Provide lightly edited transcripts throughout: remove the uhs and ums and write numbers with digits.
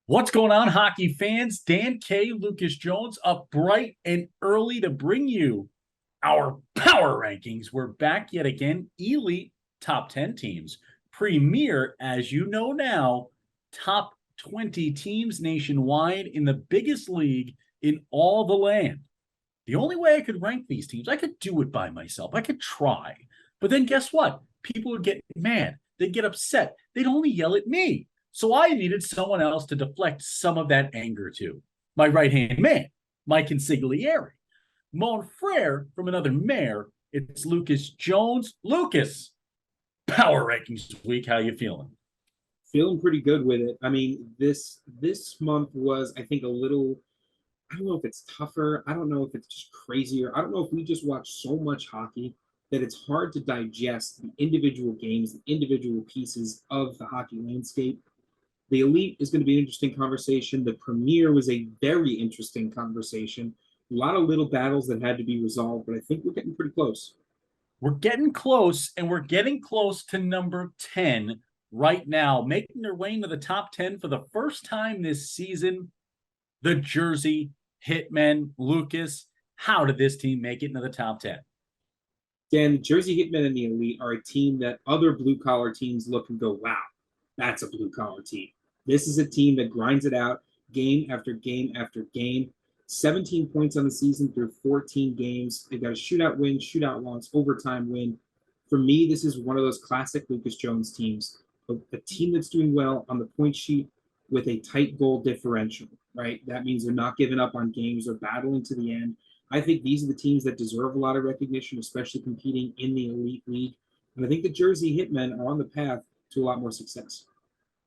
What's going on, hockey fans? Dan K, Lucas Jones, up bright and early to bring you our power rankings. We're back yet again. Elite top 10 teams. Premier, as you know now, top 20 teams nationwide in the biggest league in all the land. The only way I could rank these teams, I could do it by myself. I could try. But then guess what? People would get mad. They'd get upset. They'd only yell at me. So I needed someone else to deflect some of that anger to. My right hand man, my consigliere. Mon frere from another mare, it's Lucas Jones. Lucas, power rankings week. How you feeling? Feeling pretty good with it. I mean, this month was, I think, a little. I don't know if it's tougher. I don't know if it's just crazier. I don't know if we just watch so much hockey that it's hard to digest the individual games, the individual pieces of the hockey landscape. The Elite is going to be an interesting conversation. The Premier was a very interesting conversation. A lot of little battles that had to be resolved, but I think we're getting pretty close. We're getting close, and we're getting close to number 10 right now, making their way into the top 10 for the first time this season. The Jersey Hitmen. Lucas, how did this team make it into the top 10? Dan, the Jersey Hitmen and the Elite are a team that other blue collar teams look and go, wow, that's a blue collar team. This is a team that grinds it out game after game after game. 17 points on the season through 14 games. They got a shootout win, shootout loss, overtime win. For me, this is one of those classic Lucas Jones teams, a team that's doing well on the point sheet with a tight goal differential, right? That means they're not giving up on games, they're battling to the end. I think these are the teams that deserve a lot of recognition, especially competing in the elite league. And I think the Jersey Hitmen are on the path to a lot more success.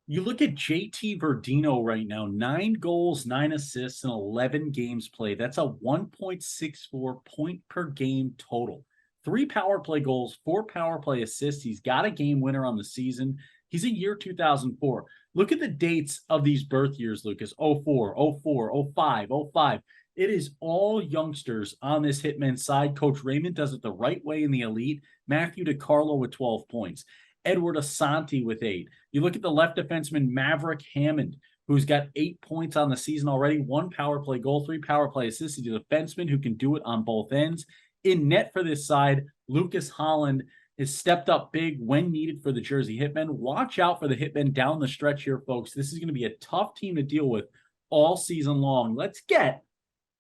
You look at JT Verdino right now, 9 goals, 9 assists, and 11 games played. That's a 1.64 point per game total. 3 power play goals, 4 power play assists. He's got a game winner on the season. He's a year 2004. Look at the dates of these birth years, Lucas. 04, 04, 05, 05. It is all youngsters on this Hitman side. Coach Raymond does it the right way in the elite. Matthew DiCarlo with 12 points. Edward Asante with 8. You look at the left defenseman, Maverick Hammond, who's got 8 points on the season already, 1 power play goal, 3 power play assists. He's a defenseman who can do it on both ends. In net for this side, Lucas Holland has stepped up big when needed for the Jersey Hitmen. Watch out for the Hitmen down the stretch here, folks. This is going to be a tough team to deal with all season long. Let's get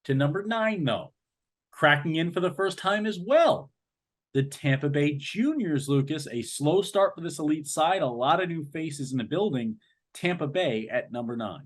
to number 9, though. Cracking in for the first time as well, the Tampa Bay Juniors, Lucas. A slow start for this elite side. A lot of new faces in the building. Tampa Bay at number 9.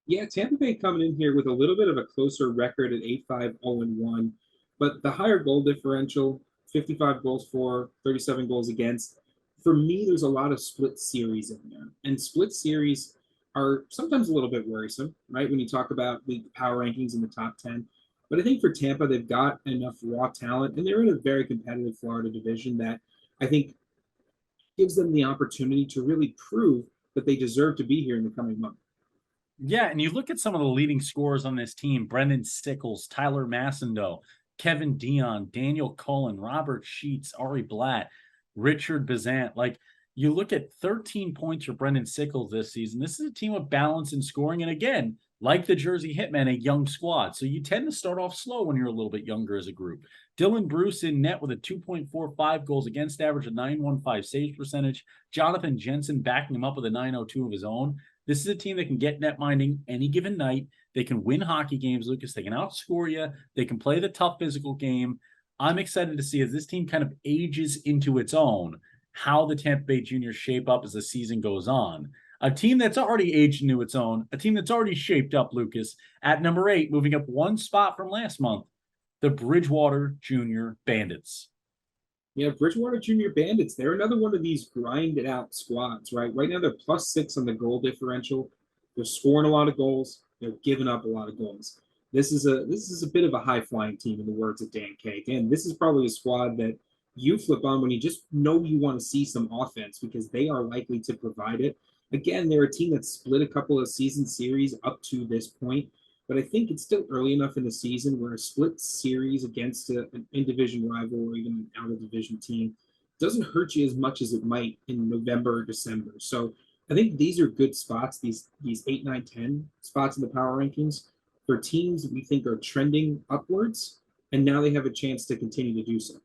Yeah, Tampa Bay coming in here with a little bit of a closer record at 8-5-0-1, but the higher goal differential, 55 goals for, 37 goals against. For me, there's a lot of split series in there. And split series are sometimes a little bit worrisome, right? When you talk about the power rankings in the top 10. But I think for Tampa, they've got enough raw talent, and they're in a very competitive Florida division that I think gives them the opportunity to really prove that they deserve to be here in the coming month. Yeah, and you look at some of the leading scorers on this team: Brendan Sickles, Tyler Massendo, Kevin Dion, Daniel Cullen, Robert Sheets, Ari Blatt, Richard Bazant. Like, you look at 13 points for Brendan Sickles this season. This is a team of balance and scoring. And again, like the Jersey Hitmen, a young squad. So you tend to start off slow when you're a little bit younger as a group. Dylan Bruce in net with a 2.45 goals against average, a 915 saves percentage. Jonathan Jensen backing him up with a 902 of his own. This is a team that can get net minding any given night. They can win hockey games, Lucas. They can outscore you. They can play the tough physical game. I'm excited to see, as this team kind of ages into its own, how the Tampa Bay Juniors shape up as the season goes on. A team that's already aged into its own, a team that's already shaped up, Lucas, at number 8, moving up one spot from last month, the Bridgewater Junior Bandits. Yeah, Bridgewater Junior Bandits, they're another one of these grinded out squads, right? Right now they're +6 on the goal differential. They're scoring a lot of goals. They're giving up a lot of goals. This is a bit of a high flying team in the words of Dan K. Again, this is probably a squad that you flip on when you just know you want to see some offense because they are likely to provide it. Again, they're a team that split a couple of season series up to this point, but I think it's still early enough in the season where a split series against an in-division rival or even an out-of-division team doesn't hurt you as much as it might in November or December. So I think these are good spots, these 8, 9, 10 spots in the power rankings for teams we think are trending upwards, and now they have a chance to continue to do so.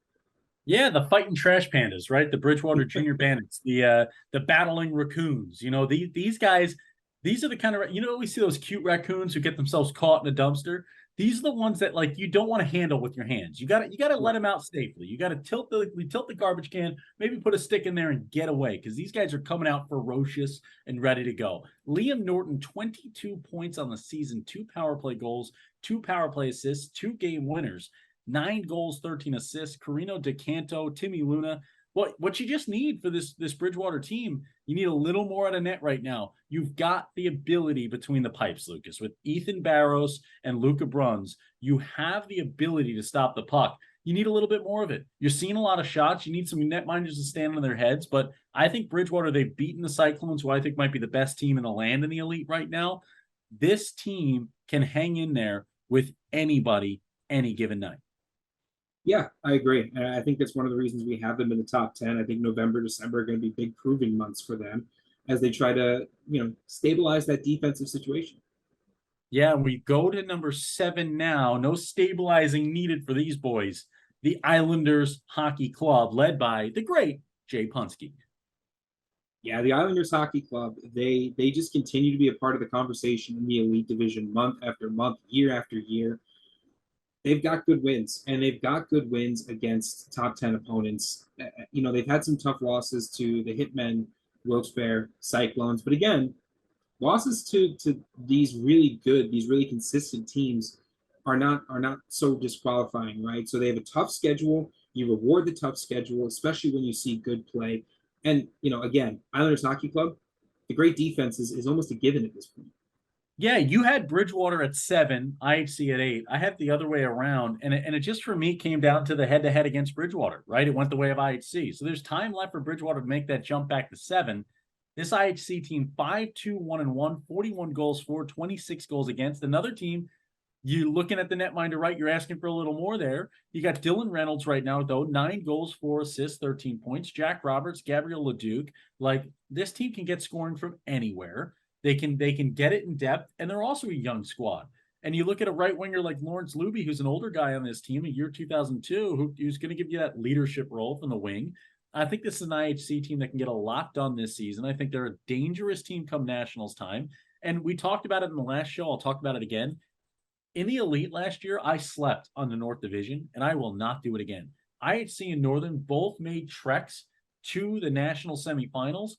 Yeah, the fighting trash pandas, right? The Bridgewater Junior Bandits, the battling raccoons. These guys, these are the kind of we see those cute raccoons who get themselves caught in a dumpster. These are the ones that like you don't want to handle with your hands. You got to let them out safely. You got to tilt the garbage can, maybe put a stick in there and get away because these guys are coming out ferocious and ready to go. Liam Norton, 22 points on the season, 2 power play goals, 2 power play assists, 2 game winners. 9 goals, 13 assists. Carino DeCanto, Timmy Luna. What you just need for this Bridgewater team, you need a little more out of net right now. You've got the ability between the pipes, Lucas, with Ethan Barros and Luca Bruns. You have the ability to stop the puck. You need a little bit more of it. You're seeing a lot of shots. You need some netminders to stand on their heads. But I think Bridgewater, they've beaten the Cyclones, who I think might be the best team in the land in the elite right now. This team can hang in there with anybody any given night. Yeah, I agree. And I think that's one of the reasons we have them in the top 10. I think November, December are going to be big proving months for them as they try to, stabilize that defensive situation. Yeah, we go to number 7 now. No stabilizing needed for these boys. The Islanders Hockey Club, led by the great Jay Punske. Yeah, the Islanders Hockey Club, they just continue to be a part of the conversation in the elite division month after month, year after year. They've got good wins, and they've got good wins against top 10 opponents. They've had some tough losses to the Hitmen, Wilkes-Barre, Cyclones, but again, losses to these really good, these really consistent teams are not so disqualifying, right? So they have a tough schedule. You reward the tough schedule, especially when you see good play. And again, Islanders Hockey Club, the great defense is almost a given at this point. Yeah, you had Bridgewater at 7, IHC at 8. I had the other way around, and it just for me came down to the head-to-head against Bridgewater, right? It went the way of IHC. So there's time left for Bridgewater to make that jump back to 7. This IHC team, 5-2-1-1, 41 goals for, 26 goals against. Another team, you're looking at the netminder, right? You're asking for a little more there. You got Dylan Reynolds right now, though, 9 goals, 4 assists, 13 points. Jack Roberts, Gabriel Leduc. Like, this team can get scoring from anywhere. They can get it in depth, and they're also a young squad. And you look at a right winger like Lawrence Luby, who's an older guy on this team, a year 2002, who's going to give you that leadership role from the wing. I think this is an IHC team that can get a lot done this season. I think they're a dangerous team come Nationals time. And we talked about it in the last show. I'll talk about it again. In the Elite last year, I slept on the North Division, and I will not do it again. IHC and Northern both made treks to the national semifinals.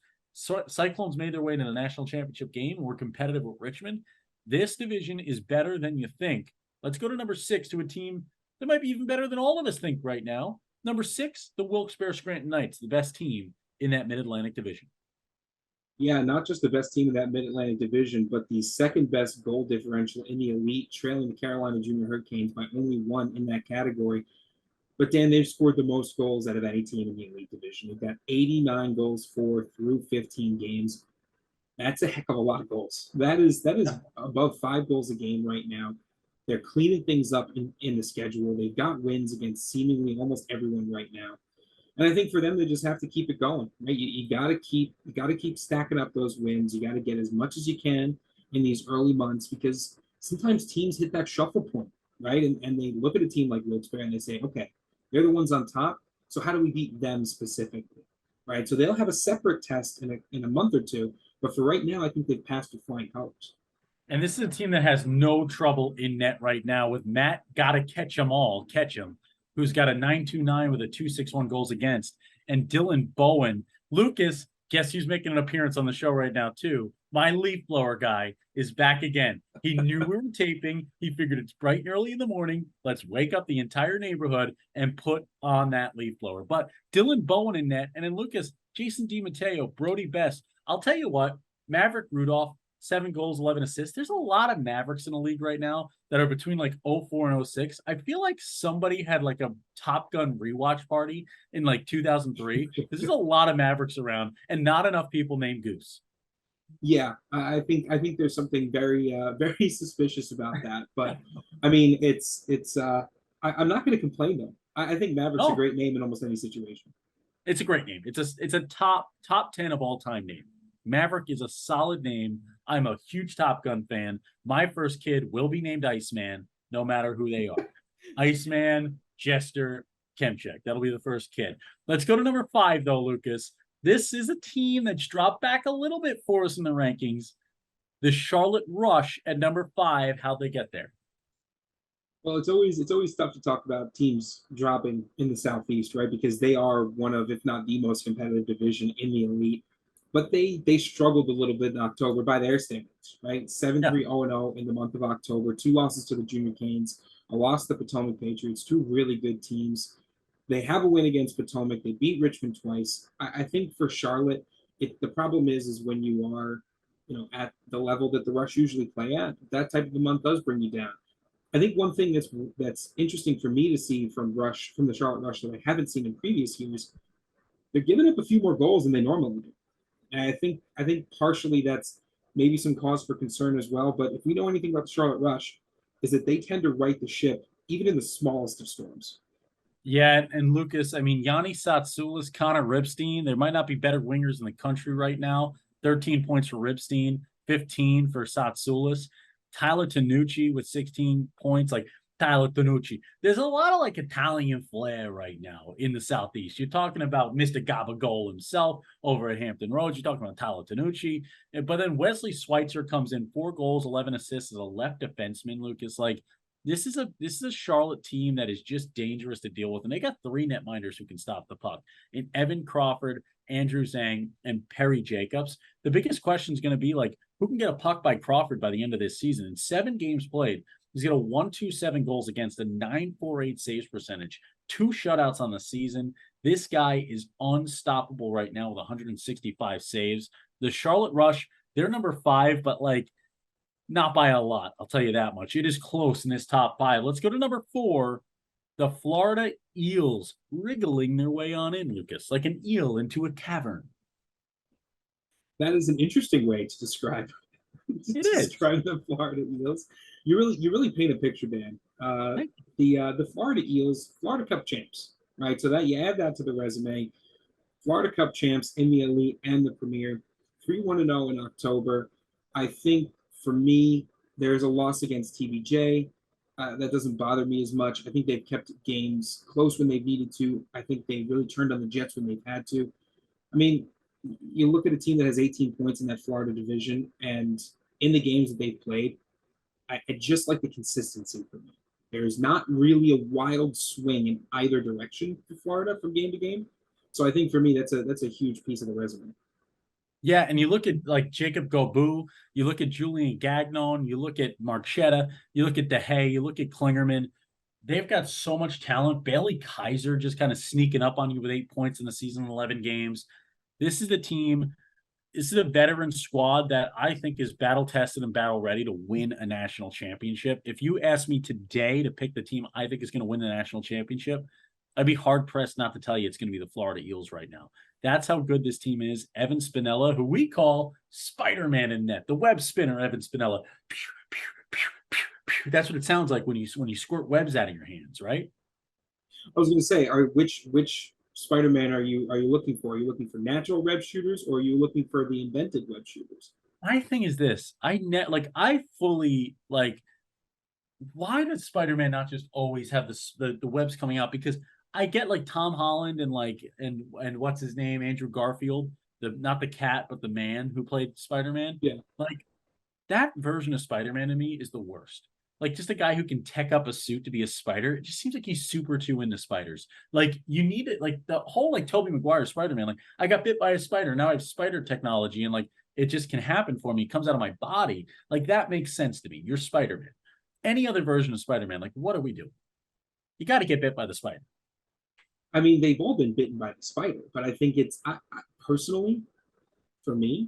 Cyclones made their way to the national championship game and were competitive with Richmond. This division is better than you think. Let's go to number 6, to a team that might be even better than all of us think right now. Number 6, the Wilkes-Barre Scranton Knights, the best team in that Mid-Atlantic division. Yeah, not just the best team in that Mid-Atlantic division, but the second best goal differential in the elite, trailing the Carolina Junior Hurricanes by only 1 in that category. But Dan, they've scored the most goals out of any team in the elite division. They've got 89 goals for through 15 games. That's a heck of a lot of goals. That is above 5 goals a game right now. They're cleaning things up in the schedule. They've got wins against seemingly almost everyone right now. And I think for them, they just have to keep it going. Right? You gotta keep stacking up those wins. You gotta get as much as you can in these early months, because sometimes teams hit that shuffle point, right? And they look at a team like Wilkes-Barre and they say, okay, they're the ones on top. So how do we beat them specifically, right? So they'll have a separate test in a month or two. But for right now, I think they've passed with flying colors. And this is a team that has no trouble in net right now with Matt Gotta Catch 'em All, who's got a 9.29 with a 2.61 goals against, and Dylan Bowen. Lucas, guess who's making an appearance on the show right now, too? My leaf blower guy is back again. He knew we were taping. He figured it's bright and early in the morning. Let's wake up the entire neighborhood and put on that leaf blower. But Dylan Bowen in net, and then Lucas, Jason DiMatteo, Brody Best. I'll tell you what, Maverick Rudolph, 7 goals, 11 assists. There's a lot of Mavericks in the league right now that are between like 04 and 06. I feel like somebody had like a Top Gun rewatch party in like 2003. There's a lot of Mavericks around and not enough people named Goose. Yeah, I think there's something very very suspicious about that. But I mean, I'm not going to complain though. I think Maverick's a great name in almost any situation. It's a great name. It's a top 10 of all time name. Maverick is a solid name. I'm a huge Top Gun fan. My first kid will be named Iceman, no matter who they are. Iceman, Jester, Kemchek. That'll be the first kid. Let's go to number 5, though, Lucas. This is a team that's dropped back a little bit for us in the rankings. The Charlotte Rush at number 5. How'd they get there? Well, it's always tough to talk about teams dropping in the Southeast, right? Because they are one of, if not the most competitive division in the elite. But they struggled a little bit in October by their standards, right? 7-3 Yeah. 0-0 in the month of October, 2 losses to the Junior Canes, a loss to the Potomac Patriots, two really good teams. They have a win against Potomac. They beat Richmond twice. I think for Charlotte, the problem is when you are, at the level that the Rush usually play at, that type of a month does bring you down. I think one thing that's interesting for me to see from the Charlotte Rush that I haven't seen in previous years, they're giving up a few more goals than they normally do. And I think partially that's maybe some cause for concern as well. But if we know anything about the Charlotte Rush, is that they tend to right the ship even in the smallest of storms. Yeah, and Lucas, I mean, Yanni Satsoulis, Connor Ripstein, there might not be better wingers in the country right now. 13 points for Ripstein, 15 for Satsoulis. Tyler Tanucci with 16 points. Like, Tyler Tanucci. There's a lot of, like, Italian flair right now in the Southeast. You're talking about Mr. Gabagol himself over at Hampton Roads. You're talking about Tyler Tanucci. But then Wesley Schweitzer comes in, 4 goals, 11 assists as a left defenseman, Lucas. Like, this is a Charlotte team that is just dangerous to deal with, and they got 3 netminders who can stop the puck. In Evan Crawford, Andrew Zhang, and Perry Jacobs. The biggest question is going to be like, who can get a puck by Crawford by the end of this season? In 7 games played, he's got a 1.27 goals against, a 9.48 saves percentage, 2 shutouts on the season. This guy is unstoppable right now with 165 saves. The Charlotte Rush, they're number 5, but like not by a lot. I'll tell you that much. It is close in this top 5. Let's go to number 4. The Florida Eels wriggling their way on in, Lucas, like an eel into a cavern. That is an interesting way to describe to It is. describe the Florida Eels. You really paint a picture, Dan. The Florida Eels, Florida Cup champs, right? So that you add that to the resume. Florida Cup champs in the Elite and the Premier, 3-1-0 in October. I think for me, there's a loss against TBJ. That doesn't bother me as much. I think they've kept games close when they've needed to. I think they really turned on the Jets when they've had to. I mean, you look at a team that has 18 points in that Florida division, and in the games that they've played, I just like the consistency for me. There's not really a wild swing in either direction for Florida from game to game. So I think for me, that's a huge piece of the resume. Yeah, and you look at like Jacob Gobu, you look at Julian Gagnon, you look at Marchetta, you look at DeHay, you look at Klingerman. They've got so much talent. Bailey Kaiser just kind of sneaking up on you with 8 points in the season, 11 games. This is the team. This is a veteran squad that I think is battle tested and battle ready to win a national championship. If you ask me today to pick the team I think is going to win the national championship, I'd be hard pressed not to tell you it's going to be the Florida Eels right now. That's how good this team is. Evan Spinella, who we call Spider-Man in net, the web spinner, Evan Spinella. That's what it sounds like when you squirt webs out of your hands, right? I was going to say, which Spider-Man are you looking for? Are you looking for natural web shooters, or are you looking for the invented web shooters? My thing is this: I fully like. Why does Spider-Man not just always have the webs coming out? Because I get like Tom Holland and like and what's his name, Andrew Garfield, the not the cat but the man who played Spider-Man. Yeah, Like that version of Spider-Man to me is the worst. Like just a guy who can tech up a suit to be a spider. It just seems like he's super too into spiders. Like you need it, like the whole like Tobey Maguire Spider-Man. Like I got bit by a spider. Now I have spider technology and like it just can happen for me. It comes out of my body. Like that makes sense to me. You're Spider-Man. Any other version of Spider-Man, like what do we do? You got to get bit by the spider. I mean they've all been bitten by the spider, but I think I personally, for me,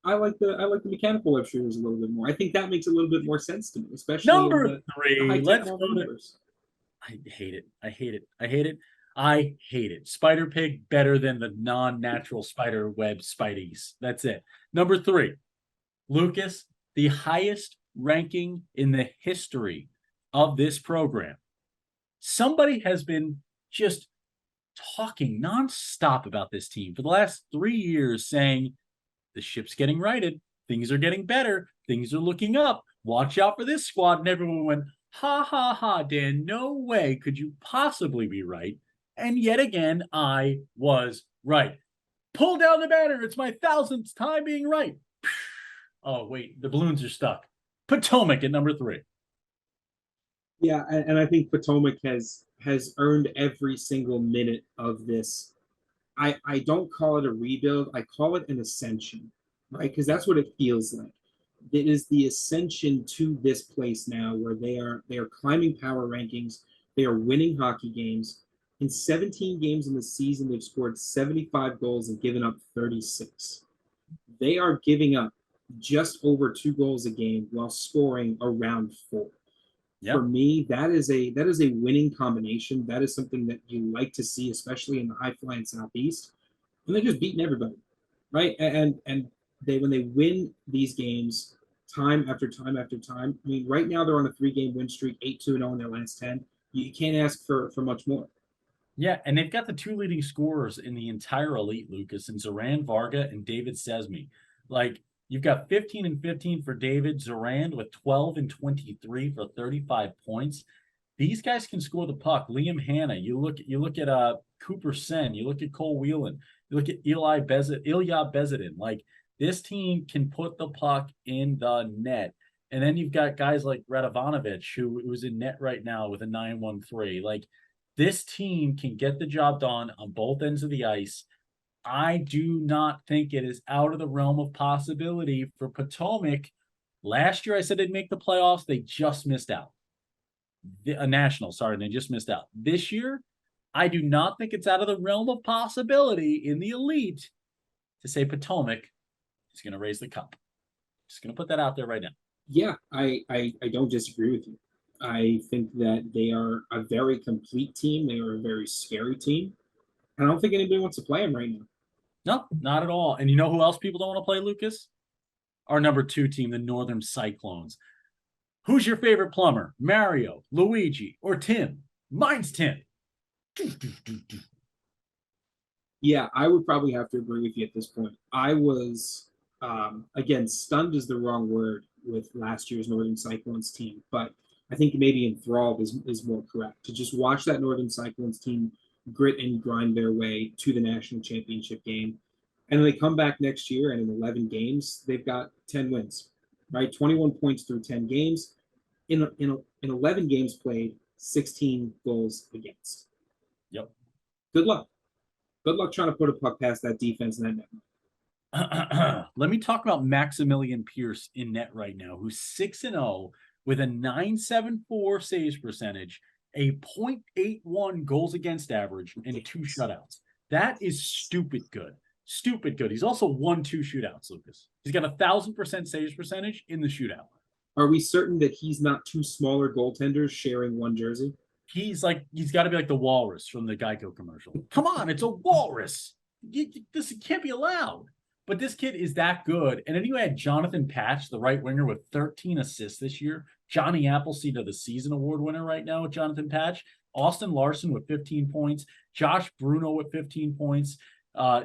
I like the mechanical web shooters a little bit more. I think that makes a little bit more sense to me, especially in Number the high three. tech Let's Marvel go to universe. I hate it. I hate it. I hate it. I hate it. Spider Pig better than the non-natural spider web Spideys. That's it. Number 3, Lucas, the highest ranking in the history of this program. Somebody has been just talking nonstop about this team for the last 3 years, saying The ship's getting righted. Things are getting better. Things are looking up. Watch out for this squad. And everyone went, ha, ha, ha, Dan, no way could you possibly be right. And yet again, I was right. Pull down the banner. It's my 1000th time being right. Oh, wait, the balloons are stuck. Potomac at number 3. Yeah, and I think Potomac has earned every single minute of this. I don't call it a rebuild. I call it an ascension, right? Because that's what it feels like. It is the ascension to this place now where they are climbing power rankings. They are winning hockey games. In 17 games in the season, they've scored 75 goals and given up 36. They are giving up just over 2 goals a game while scoring around 4. For Yep. me, that is a winning combination. That is something that you like to see, especially in the high flying southeast. And they're just beating everybody, right? And they when they win these games time after time after time. I mean, right now they're on a 3-game win streak, 8-2-0 in their last 10. You can't ask for much more. Yeah, and they've got the 2 leading scorers in the entire elite, Lucas, and Zoran Varga and David Sesme. Like, you've got 15 and 15 for David Zoran with 12 and 23 for 35 points. These guys can score the puck. Liam Hanna, you look at Cooper Sen, you look at Cole Whelan, you look at Ilya Bezidin. Like, this team can put the puck in the net. And then you've got guys like Radovanovich, who's in net right now with a 913. Like, this team can get the job done on both ends of the ice. I do not think it is out of the realm of possibility for Potomac. Last year, I said they'd make the playoffs. They just missed out. A national, sorry, they just missed out. This year, I do not think it's out of the realm of possibility in the elite to say Potomac is going to raise the cup. Just going to put that out there right now. Yeah, I don't disagree with you. I think that they are a very complete team. They are a very scary team. I don't think anybody wants to play them right now. No, not at all. And you know who else people don't want to play, Lucas? Our number 2 team, the Northern Cyclones. Who's your favorite plumber? Mario, Luigi, or Tim? Mine's Tim. Yeah, I would probably have to agree with you at this point. I was, again, stunned is the wrong word with last year's Northern Cyclones team, but I think maybe enthralled is more correct. To just watch that Northern Cyclones team grit and grind their way to the national championship game. And then they come back next year, and in 11 games, they've got 10 wins, right? 21 points through 10 games. In 11 games played, 16 goals against. Yep. Good luck. Good luck trying to put a puck past that defense and that net. Let me talk about Maximilian Pierce in net right now, who's 6-0 with a 974 saves percentage, a .81 goals against average, and 2 shutouts. That is stupid good. Stupid good. He's also won 2 shootouts, Lucas. He's got 1,000% saves percentage in the shootout. Are we certain that he's not 2 smaller goaltenders sharing one jersey? He's got to be like the walrus from the Geico commercial. Come on, it's a walrus. This can't be allowed. But this kid is that good. And then you had Jonathan Patch, the right winger, with 13 assists this year. Johnny Appleseed of the season award winner right now with Jonathan Patch. Austin Larson with 15 points. Josh Bruno with 15 points.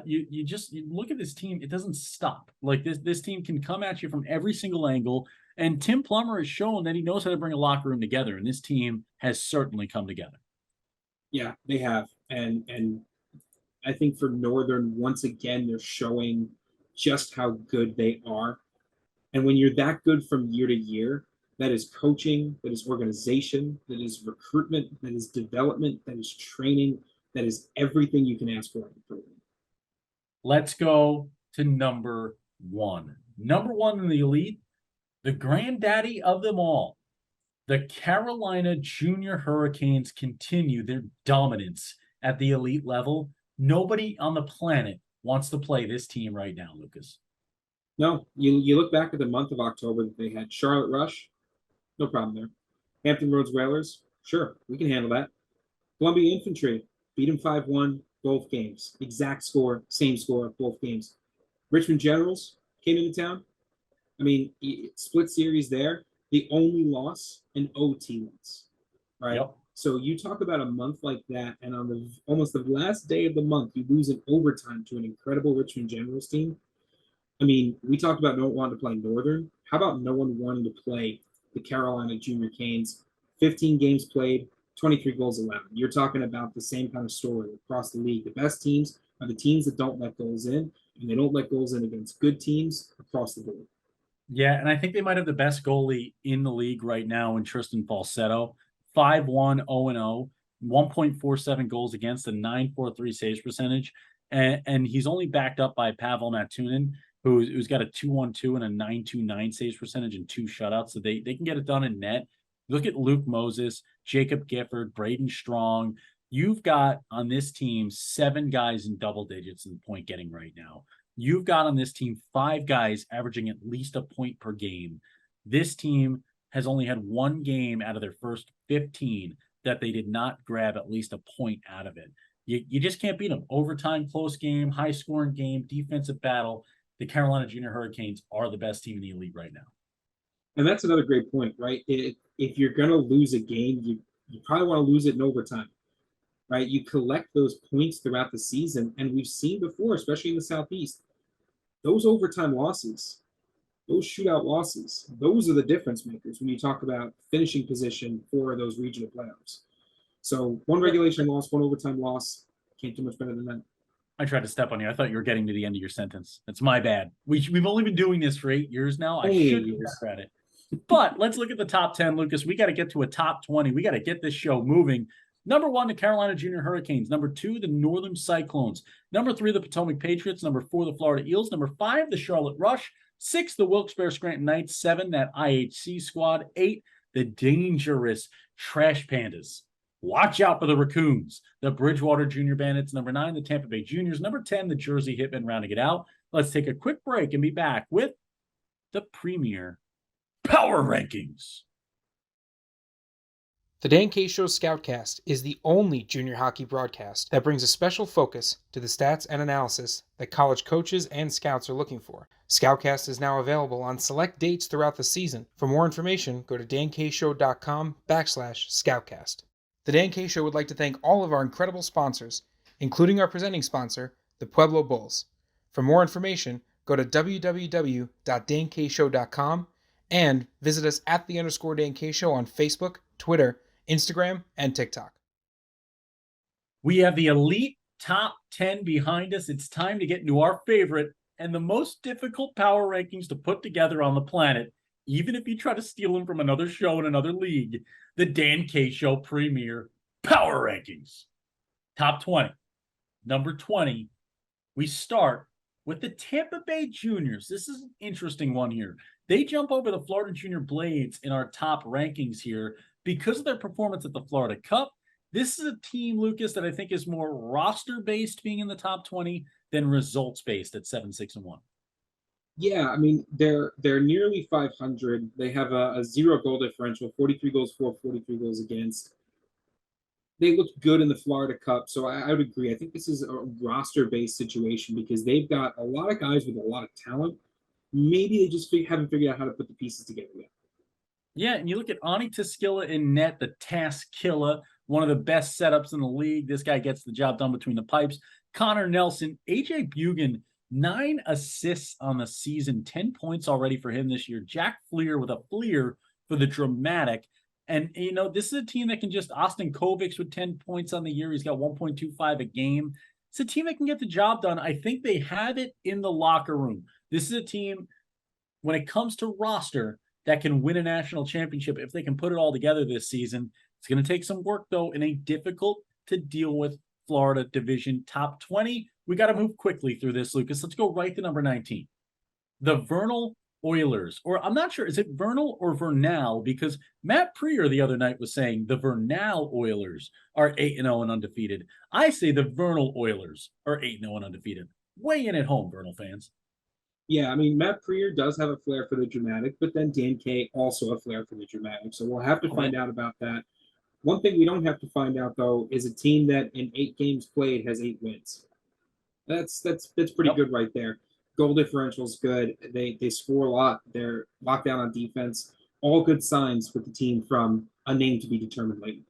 You look at this team, it doesn't stop. Like this team can come at you from every single angle. And Tim Plummer has shown that he knows how to bring a locker room together, and this team has certainly come together. Yeah, they have. And I think for Northern, once again, they're showing just how good they are. And when you're that good from year to year, that is coaching, that is organization, that is recruitment, that is development, that is training, that is everything you can ask for in a program. Let's go to number 1. Number 1 in the elite, the granddaddy of them all. The Carolina Junior Hurricanes continue their dominance at the elite level. Nobody on the planet wants to play this team right now, Lucas. No, you look back at the month of October that they had Charlotte Rush, no problem there. Hampton Roads Whalers, sure, we can handle that. Columbia Infantry, beat them 5-1 both games. Exact score, same score, both games. Richmond Generals came into town. I mean, split series there. The only loss, an OT loss, right? Yep. So you talk about a month like that, and on almost the last day of the month, you lose in overtime to an incredible Richmond Generals team. I mean, we talked about no one wanting to play Northern. How about no one wanting to play the Carolina Junior Canes? 15 games played, 23 goals allowed. You're talking about the same kind of story across the league. The best teams are the teams that don't let goals in, and they don't let goals in against good teams across the board. Yeah, and I think they might have the best goalie in the league right now in Tristan Falsetto. 5-1, 0-0, 1.47 goals against, a 9.43 saves percentage. And he's only backed up by Pavel Matunin, who's got a 2.12 and a 9.29 saves percentage and 2 shutouts. So they can get it done in net. Look at Luke Moses, Jacob Gifford, Braden Strong. You've got on this team 7 guys in double digits in the point getting right now. You've got on this team 5 guys averaging at least a point per game. This team has only had 1 game out of their first 15 that they did not grab at least a point out of it. You just can't beat them. Overtime, close game, high scoring game, defensive battle. The Carolina Junior Hurricanes are the best team in the elite right now. And that's another great point, right? If you're going to lose a game, you probably want to lose it in overtime, right? You collect those points throughout the season. And we've seen before, especially in the Southeast, those overtime losses, those shootout losses, those are the difference makers when you talk about finishing position for those regional playoffs. So 1 regulation loss, 1 overtime loss, can't do much better than that. I tried to step on you. I thought you were getting to the end of your sentence. That's my bad. We've only been doing this for 8 years now. I should be better at it. But let's look at the top 10, Lucas. We got to get to a top 20. We got to get this show moving. Number 1, the Carolina Junior Hurricanes. Number 2, the Northern Cyclones. Number 3, the Potomac Patriots. Number 4, the Florida Eels. Number 5, the Charlotte Rush. 6, the Wilkes-Barre Scranton Knights. 7, that IHC squad. 8, the dangerous Trash Pandas. Watch out for the Raccoons. The Bridgewater Junior Bandits. Number 9, the Tampa Bay Juniors. Number 10, the Jersey Hitmen rounding it out. Let's take a quick break and be back with the Premier Power Rankings. The Dan K Show Scoutcast is the only junior hockey broadcast that brings a special focus to the stats and analysis that college coaches and scouts are looking for. Scoutcast is now available on select dates throughout the season. For more information, go to dankshow.com/scoutcast. The Dan K Show would like to thank all of our incredible sponsors, including our presenting sponsor, the Pueblo Bulls. For more information, go to www.dankshow.com and visit us at _Dan Show on Facebook, Twitter, Instagram, and TikTok. We have the elite top 10 behind us. It's time to get into our favorite and the most difficult power rankings to put together on the planet, even if you try to steal them from another show in another league, the Dan K Show Premier Power Rankings. Top 20. Number 20, we start with the Tampa Bay Juniors. This is an interesting one here. They jump over the Florida Junior Blades in our top rankings here because of their performance at the Florida Cup. This is a team, Lucas, that I think is more roster-based being in the top 20 than results-based at 7-6-1. Yeah, I mean, they're nearly 500. They have a 0 goal differential, 43 goals for, 43 goals against. They looked good in the Florida Cup, so I would agree. I think this is a roster-based situation because they've got a lot of guys with a lot of talent. Maybe they just haven't figured out how to put the pieces together yet. Yeah, and you look at Ani Taskila in net, the Task Killer, one of the best setups in the league. This guy gets the job done between the pipes. Connor Nelson, AJ Bugan, 9 assists on the season, 10 points already for him this year. Jack Fleer with a Fleer for the dramatic. And, you know, this is a team that can just, Austin Kovacs with 10 points on the year. He's got 1.25 a game. It's a team that can get the job done. I think they have it in the locker room. This is a team, when it comes to roster, that can win a national championship if they can put it all together this season. It's going to take some work, though, in a difficult to deal with Florida division. Top 20, we got to move quickly through this, Lucas. Let's go right to number 19. The Vernal Oilers, or I'm not sure, is it Vernal or Vernal? Because Matt Prier the other night was saying the Vernal Oilers are 8-0 and undefeated. I say the Vernal Oilers are 8-0 and undefeated. Weigh in at home, Vernal fans. Yeah, I mean, Matt Prier does have a flair for the dramatic, but then Dan K also a flair for the dramatic. So we'll have to find out about that. One thing we don't have to find out, though, is a team that in 8 games played has 8 wins. That's pretty good right there. Goal differential's good. They score a lot. They're locked down on defense. All good signs with the team from a name to be determined later.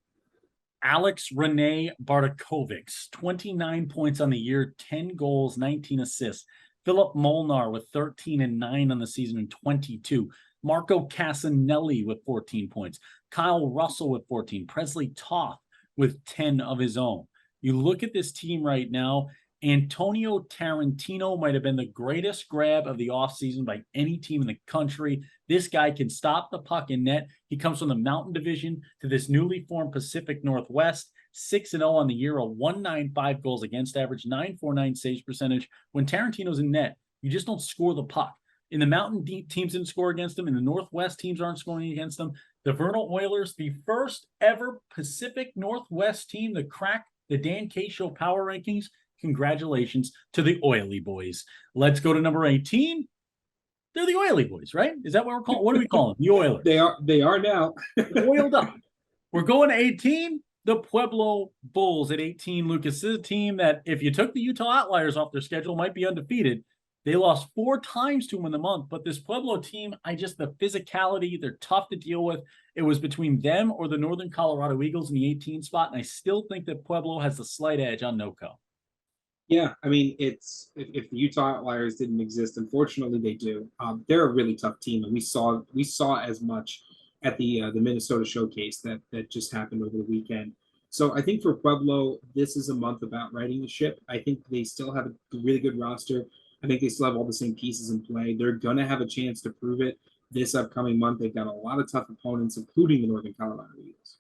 Alex Rene Bartkovics, 29 points on the year, 10 goals, 19 assists. Philip Molnar with 13 and 9 on the season in 22. Marco Casanelli with 14 points. Kyle Russell with 14. Presley Toth with 10 of his own. You look at this team right now, Antonio Tarantino might have been the greatest grab of the offseason by any team in the country. This guy can stop the puck in net. He comes from the Mountain Division to this newly formed Pacific Northwest. 6-0 on the year, a 1.95 goals against average, 9.49 saves percentage. When Tarantino's in net, you just don't score the puck. In the Mountain teams didn't score against him. In the Northwest, teams aren't scoring against them. The Vernal Oilers, the first ever Pacific Northwest team to crack the Dan K Show power rankings. Congratulations to the Oily Boys. Let's go to number 18. They're the Oily Boys, right? Is that what we're calling? What do we call them? The Oilers. They are now. Oiled up. We're going to 18. The Pueblo Bulls at 18. Lucas, this is a team that if you took the Utah Outliers off their schedule, might be undefeated. They lost 4 times to them in the month, but this Pueblo team, the physicality, they're tough to deal with. It was between them or the Northern Colorado Eagles in the 18 spot, and I still think that Pueblo has the slight edge on NoCo. Yeah, I mean, it's if the Utah Outliers didn't exist, unfortunately they do. They're a really tough team, and we saw as much at the Minnesota Showcase that just happened over the weekend. So I think for Pueblo, this is a month about righting the ship. I think they still have a really good roster. I think they still have all the same pieces in play. They're going to have a chance to prove it this upcoming month. They've got a lot of tough opponents, including the Northern Colorado Eagles.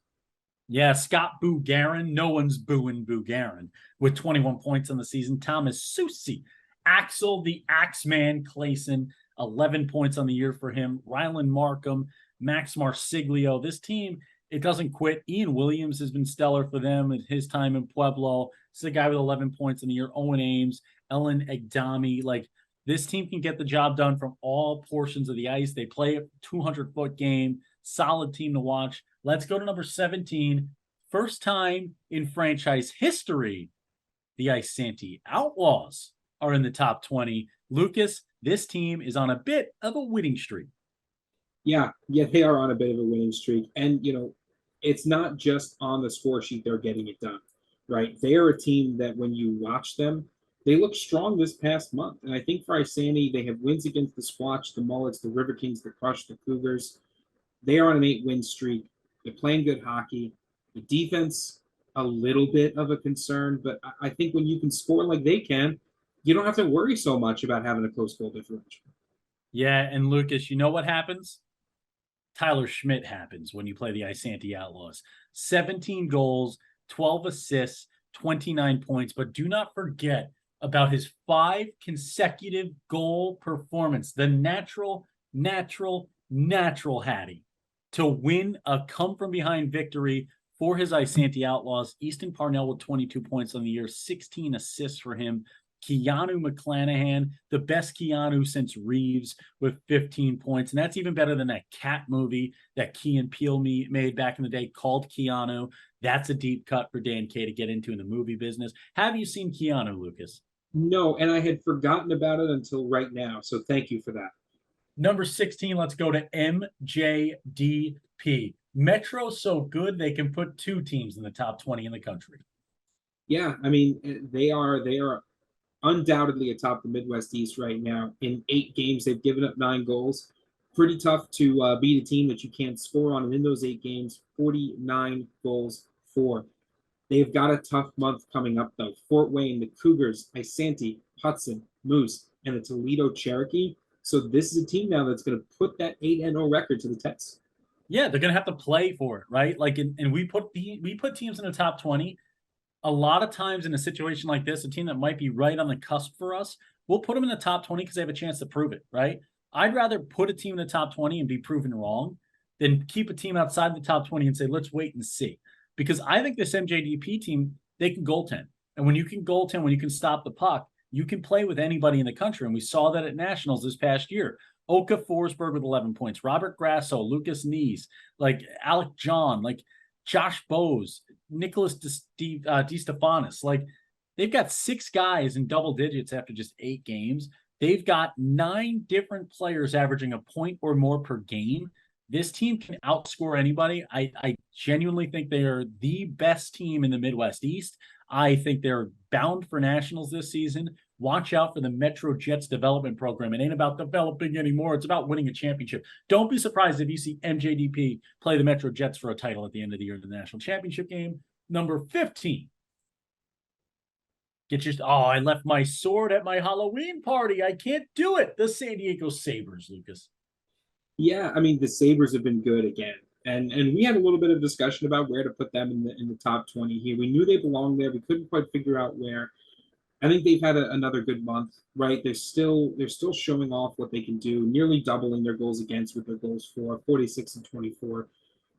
Yeah, Scott Boogarin. No one's booing Boogarin with 21 points on the season. Thomas Susi. Axel the Axeman Clayson, 11 points on the year for him. Rylan Markham, Max Marsiglio. This team, it doesn't quit. Ian Williams has been stellar for them at his time in Pueblo. This is a guy with 11 points in the year. Owen Ames, Ellen Egdami. Like, this team can get the job done from all portions of the ice. They play a 200-foot game. Solid team to watch. Let's go to number 17. First time in franchise history, the Isanti Outlaws are in the top 20. Lucas, this team is on a bit of a winning streak. Yeah, they are on a bit of a winning streak. And, it's not just on the score sheet they're getting it done, right? They are a team that when you watch them, they look strong this past month. And I think for Isanti, they have wins against the Squatch, the Mullets, the River Kings, the Crush, the Cougars. They are on an 8-win streak. They're playing good hockey. The defense, a little bit of a concern, but I think when you can score like they can, you don't have to worry so much about having a close goal differential. Yeah, and Lucas, you know what happens? Tyler Schmidt happens when you play the Isanti Outlaws. 17 goals, 12 assists, 29 points, but do not forget about his 5 consecutive goal performance. The natural Hattie to win a come-from-behind victory for his Isanti Outlaws. Easton Parnell with 22 points on the year, 16 assists for him. Keanu McClanahan, the best Keanu since Reeves, with 15 points. And that's even better than that Cat movie that Key and Peele made back in the day called Keanu. That's a deep cut for Dan K to get into in the movie business. Have you seen Keanu, Lucas? No, and I had forgotten about it until right now. So thank you for that. Number 16, let's go to MJDP. Metro's so good they can put 2 teams in the top 20 in the country. Yeah, I mean, they are undoubtedly atop the Midwest East right now. In 8 games, they've given up 9 goals. Pretty tough to beat a team that you can't score on. And in those 8 games, 49 goals for. They've got a tough month coming up, though. Fort Wayne, the Cougars, Isanti, Hudson, Moose, and the Toledo Cherokee. So this is a team now that's going to put that 8-0 record to the test. Yeah, they're going to have to play for it, right? Like, and we put teams in the top 20. A lot of times in a situation like this, a team that might be right on the cusp for us, we'll put them in the top 20 because they have a chance to prove it, right? I'd rather put a team in the top 20 and be proven wrong than keep a team outside the top 20 and say, let's wait and see. Because I think this MJDP team, they can goaltend. And when you can goaltend, when you can stop the puck, you can play with anybody in the country. And we saw that at Nationals this past year. Oka Forsberg with 11 points, Robert Grasso, Lucas Nees, like Alec John, like Josh Bose, Nicholas DeStefanis. Like, they've got 6 guys in double digits after just 8 games. They've got 9 different players averaging a point or more per game. This team can outscore anybody. I genuinely think they are the best team in the Midwest East. I think they're bound for nationals this season. Watch out for the Metro Jets development program. It ain't about developing anymore. It's about winning a championship. Don't be surprised if you see MJDP play the Metro Jets for a title at the end of the year in the national championship game. Number 15. I left my sword at my Halloween party. I can't do it. The San Diego Sabres, Lucas. Yeah, I mean the Sabres have been good again. And we had a little bit of discussion about where to put them in the top 20 here. We knew they belonged there. We couldn't quite figure out where. I think they've had another good month, right? They're still showing off what they can do, nearly doubling their goals against with their goals for 46 and 24.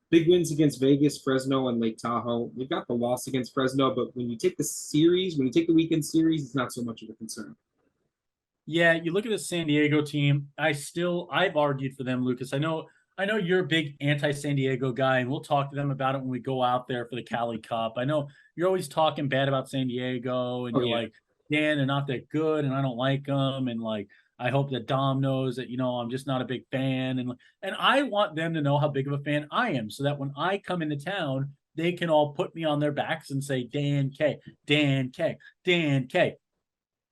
Big wins against Vegas, Fresno, and Lake Tahoe. They've got the loss against Fresno, but when you take the weekend series, it's not so much of a concern. Yeah, you look at the San Diego team. I've argued for them, Lucas. I know you're a big anti-San Diego guy, and we'll talk to them about it when we go out there for the Cali Cup. I know you're always talking bad about San Diego, and you're like, Dan, they're not that good, and I don't like them, and like I hope that Dom knows that I'm just not a big fan, and I want them to know how big of a fan I am, so that when I come into town, they can all put me on their backs and say Dan K, Dan K, Dan K.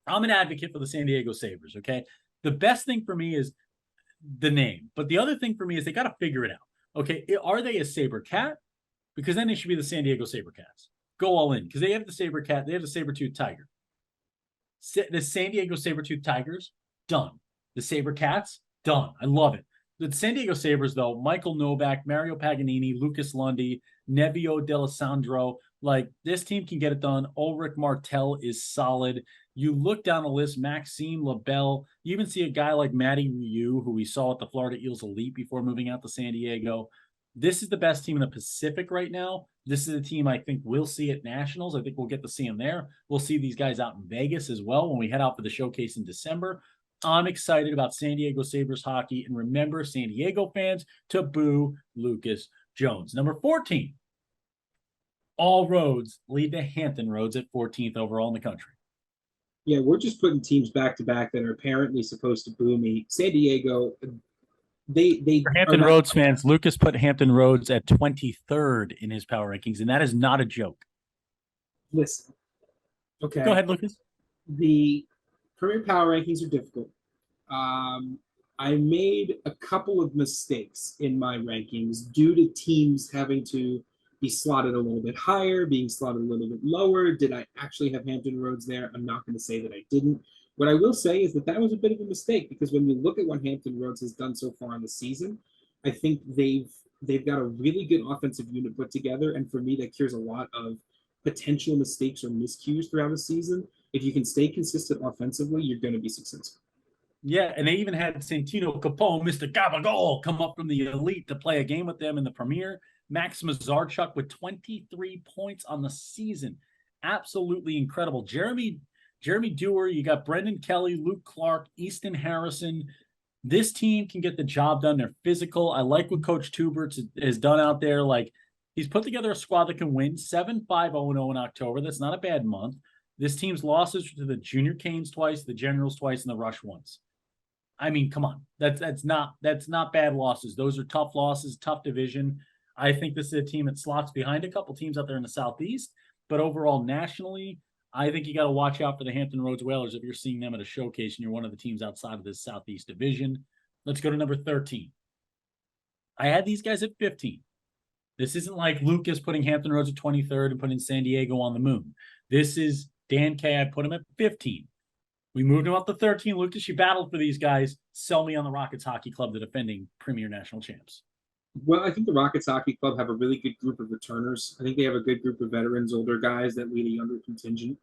I'm an advocate for the San Diego Sabres, okay? The best thing for me is the name. But the other thing for me is they got to figure it out. Okay, are they a Saber Cat? Because then they should be the San Diego Saber Cats. Go all in. Because they have the Saber Cat. They have the Saber-Tooth Tiger. The San Diego Saber-Tooth Tigers, done. The Saber Cats, done. I love it. The San Diego Sabres, though, Michael Novak, Mario Paganini, Lucas Lundy, Nevio D'Alessandro, like this team can get it done. Ulrich Martel is solid. You look down the list, Maxime Labelle. You even see a guy like Matty Ryu, who we saw at the Florida Eels Elite before moving out to San Diego. This is the best team in the Pacific right now. This is a team I think we'll see at Nationals. I think we'll get to see them there. We'll see these guys out in Vegas as well when we head out for the showcase in December. I'm excited about San Diego Sabres hockey. And remember, San Diego fans, to boo Lucas Jones. Number 14. All roads lead to Hampton Roads at 14th overall in the country. Yeah, we're just putting teams back to back that are apparently supposed to boo me. San Diego, they For Hampton Roads fans, Lucas put Hampton Roads at 23rd in his power rankings, and that is not a joke. Listen, okay. Go ahead, Lucas. The Premier Power rankings are difficult. I made a couple of mistakes in my rankings due to teams having to be slotted a little bit higher, being slotted a little bit lower. Did I actually have Hampton Roads there? I'm not going to say that I didn't. What I will say is that was a bit of a mistake, because when you look at what Hampton Roads has done so far in the season, I think they've got a really good offensive unit put together, and for me, that cures a lot of potential mistakes or miscues throughout the season. If you can stay consistent offensively, you're going to be successful. Yeah, and they even had Santino Capone, Mr. Gabagol, come up from the Elite to play a game with them in the Premier. Max Mazarchuk with 23 points on the season. Absolutely incredible. Jeremy Dewar, you got Brendan Kelly, Luke Clark, Easton Harrison. This team can get the job done. They're physical. I like what Coach Tuberts has done out there. Like, he's put together a squad that can win 7-5-0-0 in October. That's not a bad month. This team's losses to the Junior Canes twice, the Generals twice, and the Rush once. I mean, come on. That's not bad losses. Those are tough losses, tough division. I think this is a team that slots behind a couple teams out there in the Southeast. But overall, nationally, I think you got to watch out for the Hampton Roads Whalers if you're seeing them at a showcase and you're one of the teams outside of this Southeast division. Let's go to number 13. I had these guys at 15. This isn't like Lucas putting Hampton Roads at 23rd and putting San Diego on the moon. This is Dan K. I put him at 15. We moved him up to 13. Lucas, you battled for these guys. Sell me on the Rockets Hockey Club, the defending premier national champs. Well, I think the Rockets Hockey Club have a really good group of returners. I think they have a good group of veterans, older guys that lead a younger contingent.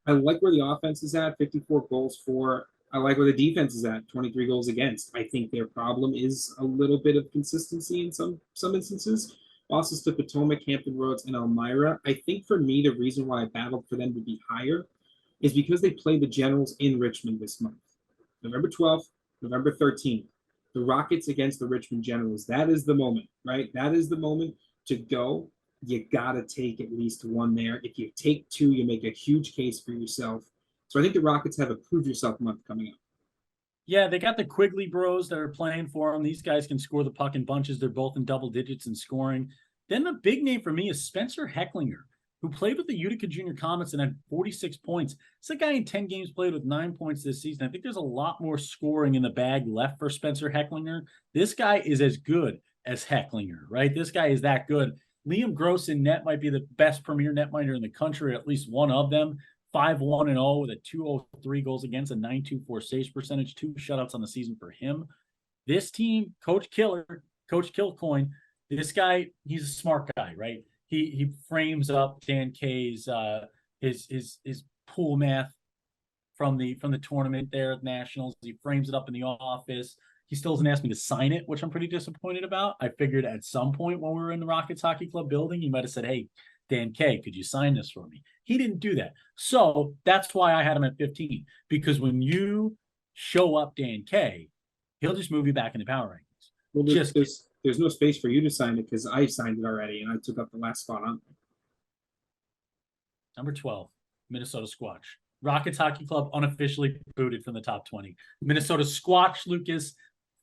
I like where the offense is at, 54 goals for. I like where the defense is at, 23 goals against. I think their problem is a little bit of consistency in some instances. Losses to Potomac, Hampton Roads, and Elmira. I think for me, the reason why I battled for them to be higher is because they play the Generals in Richmond this month. November 12th, November 13th. The Rockets against the Richmond Generals. That is the moment, right? That is the moment to go. You got to take at least one there. If you take two, you make a huge case for yourself. So I think the Rockets have a prove yourself month coming up. Yeah, they got the Quigley bros that are playing for them. These guys can score the puck in bunches. They're both in double digits in scoring. Then the big name for me is Spencer Hecklinger. who played with the Utica Junior Comets and had 46 points. It's a guy in 10 games played with 9 points this season. I think there's a lot more scoring in the bag left for Spencer Hecklinger. This guy is as good as Hecklinger, right? This guy is that good. Liam Gross in net might be the best premier netminder in the country, at least one of them. 5-1-0 with a 203 goals against, a 924 saves percentage, 2 shutouts on the season for him. This team, Coach Kilcoin, this guy, he's a smart guy, right? He frames up Dan K's his pool math from the tournament there at Nationals. He frames it up in the office. He still doesn't ask me to sign it, which I'm pretty disappointed about. I figured at some point when we were in the Rockets Hockey Club building, he might have said, "Hey, Dan K, could you sign this for me?" He didn't do that. So that's why I had him at 15, because when you show up Dan K, he'll just move you back into power rankings. Well, there's no space for you to sign it because I signed it already and I took up the last spot on there. Number 12, Minnesota Squatch. Rockets Hockey Club unofficially booted from the top 20. Minnesota Squatch, Lucas,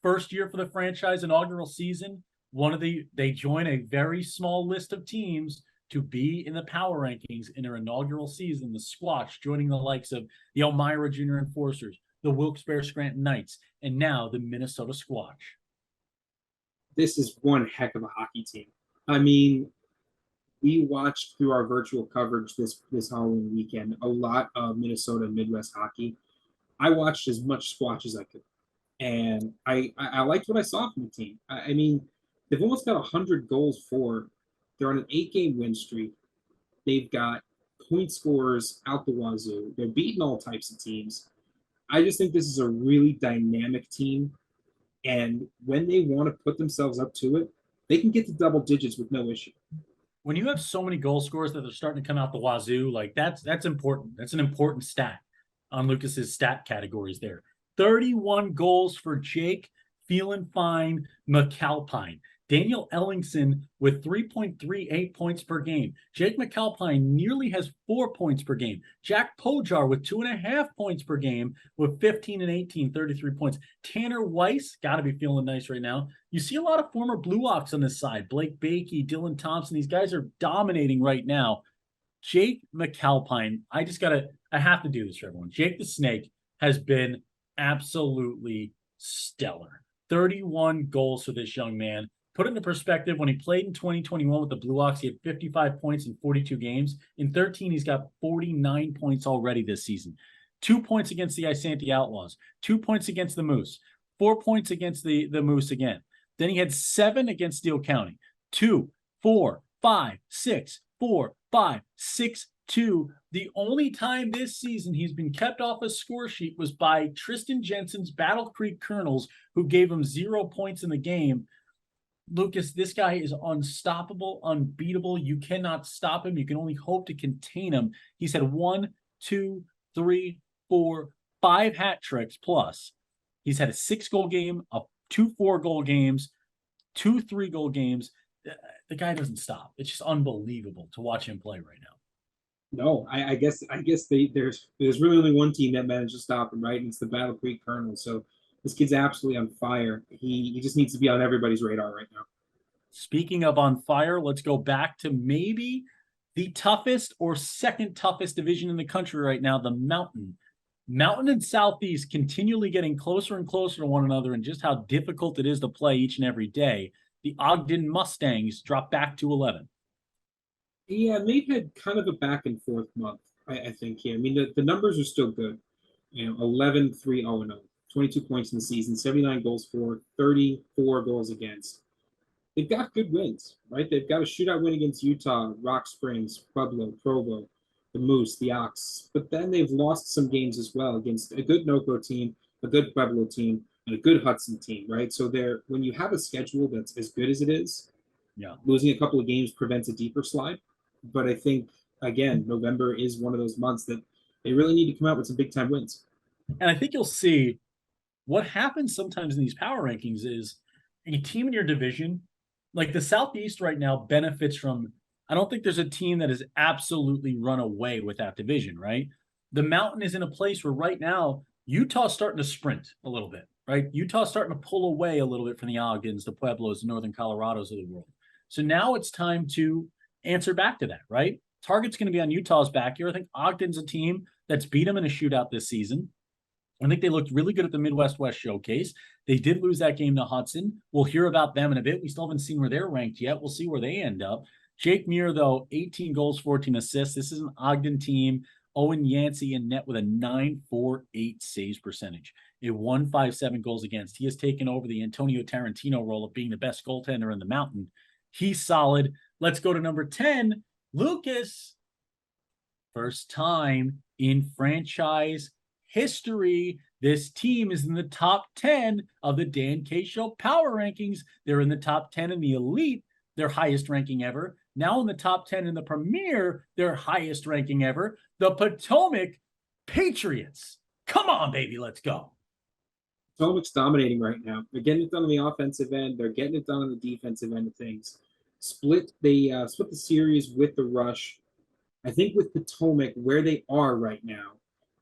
first year for the franchise inaugural season. They join a very small list of teams to be in the power rankings in their inaugural season. The Squatch joining the likes of the Elmira Junior Enforcers, the Wilkes-Barre Scranton Knights, and now the Minnesota Squatch. This is one heck of a hockey team. I mean, we watched through our virtual coverage this Halloween weekend a lot of Minnesota and Midwest hockey. I watched as much Squatch as I could, and I liked what I saw from the team. I mean, they've almost got 100 goals for. They're on an 8-game win streak. They've got point scorers out the wazoo. They're beating all types of teams. I just think this is a really dynamic team. And when they want to put themselves up to it, they can get to double digits with no issue. When you have so many goal scorers that are starting to come out the wazoo, like that's important. That's an important stat on Lucas's stat categories there. 31 goals for Jake Feeling Fine McAlpine. Daniel Ellingson with 3.38 points per game. Jake McAlpine nearly has 4 points per game. Jack Pojar with 2.5 points per game with 15 and 18, 33 points. Tanner Weiss, got to be feeling nice right now. You see a lot of former Blue Ox on this side. Blake Bakey, Dylan Thompson. These guys are dominating right now. Jake McAlpine, I have to do this for everyone. Jake the Snake has been absolutely stellar. 31 goals for this young man. Put it into perspective, when he played in 2021 with the Blue Ox, he had 55 points in 42 games. In 13, he's got 49 points already this season. 2 points against the Isanti Outlaws, 2 points against the Moose, 4 points against the Moose again. Then he had 7 against Steele County. 2, 4, 5, 6, 4, 5, 6, 2. The only time this season he's been kept off a score sheet was by Tristan Jensen's Battle Creek Colonels, who gave him 0 points in the game. Lucas, this guy is unstoppable, unbeatable. You cannot stop him. You can only hope to contain him. He's had 1, 2, 3, 4, 5 hat tricks plus. He's had a 6-goal game, 2 4-goal games, 2 3-goal games. The guy doesn't stop. It's just unbelievable to watch him play right now. No, I guess there's really only one team that managed to stop him, right? And it's the Battle Creek Colonels. So this kid's absolutely on fire. He just needs to be on everybody's radar right now. Speaking of on fire, let's go back to maybe the toughest or second toughest division in the country right now, the Mountain. Mountain and Southeast continually getting closer and closer to one another, and just how difficult it is to play each and every day. The Ogden Mustangs drop back to 11. Yeah, they've had kind of a back and forth month, I think here. I mean, the numbers are still good. 11, 3, 0, 0. 22 points in the season, 79 goals for, 34 goals against. They've got good wins, right? They've got a shootout win against Utah, Rock Springs, Pueblo, Provo, the Moose, the Ox. But then they've lost some games as well against a good NoCo team, a good Pueblo team, and a good Hudson team, right? So when you have a schedule that's as good as it is, losing a couple of games prevents a deeper slide. But I think, again, November is one of those months that they really need to come out with some big-time wins. And I think you'll see what happens sometimes in these power rankings is a team in your division, like the Southeast right now, benefits from, I don't think there's a team that has absolutely run away with that division, right? The Mountain is in a place where right now, Utah's starting to sprint a little bit, right? Utah's starting to pull away a little bit from the Ogdens, the Pueblos, the Northern Colorados of the world. So now it's time to answer back to that, right? Target's going to be on Utah's back here. I think Ogden's a team that's beat them in a shootout this season. I think they looked really good at the Midwest West Showcase. They did lose that game to Hudson. We'll hear about them in a bit. We still haven't seen where they're ranked yet. We'll see where they end up. Jake Muir, though, 18 goals, 14 assists. This is an Ogden team. Owen Yancey in net with a 9.48 saves percentage. A 157 goals against. He has taken over the Antonio Tarantino role of being the best goaltender in the mountain. He's solid. Let's go to number 10, Lucas. First time in franchise history, this team is in the top 10 of the Dan K Show Power Rankings. They're in the top 10 in the Elite, their highest ranking ever. Now in the top 10 in the Premier, their highest ranking ever. The Potomac Patriots. Come on, baby, let's go. Potomac's dominating right now. They're getting it done on the offensive end. They're getting it done on the defensive end of things. They split the series with the Rush. I think with Potomac, where they are right now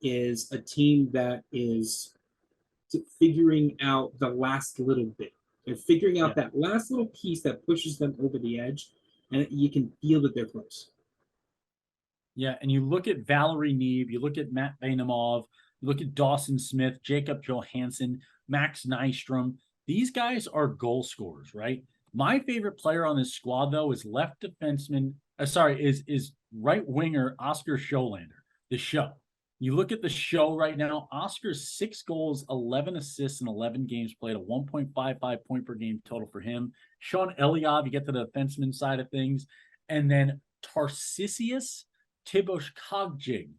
is a team that is figuring out the last little bit. They're figuring out that last little piece that pushes them over the edge, and you can feel that they're close. Yeah, and you look at Valerie Neve, you look at Matt Vainamov, you look at Dawson Smith, Jacob Johansson, Max Nystrom. These guys are goal scorers, right? My favorite player on this squad, though, is left defenseman. Is right winger Oscar Scholander. The Show. You look at the Show right now. Oscar's 6 goals, 11 assists, and 11 games played. A 1.55 point per game total for him. Sean Eliab, you get to the defenseman side of things, and then Tarsisius Tiboshkagjig.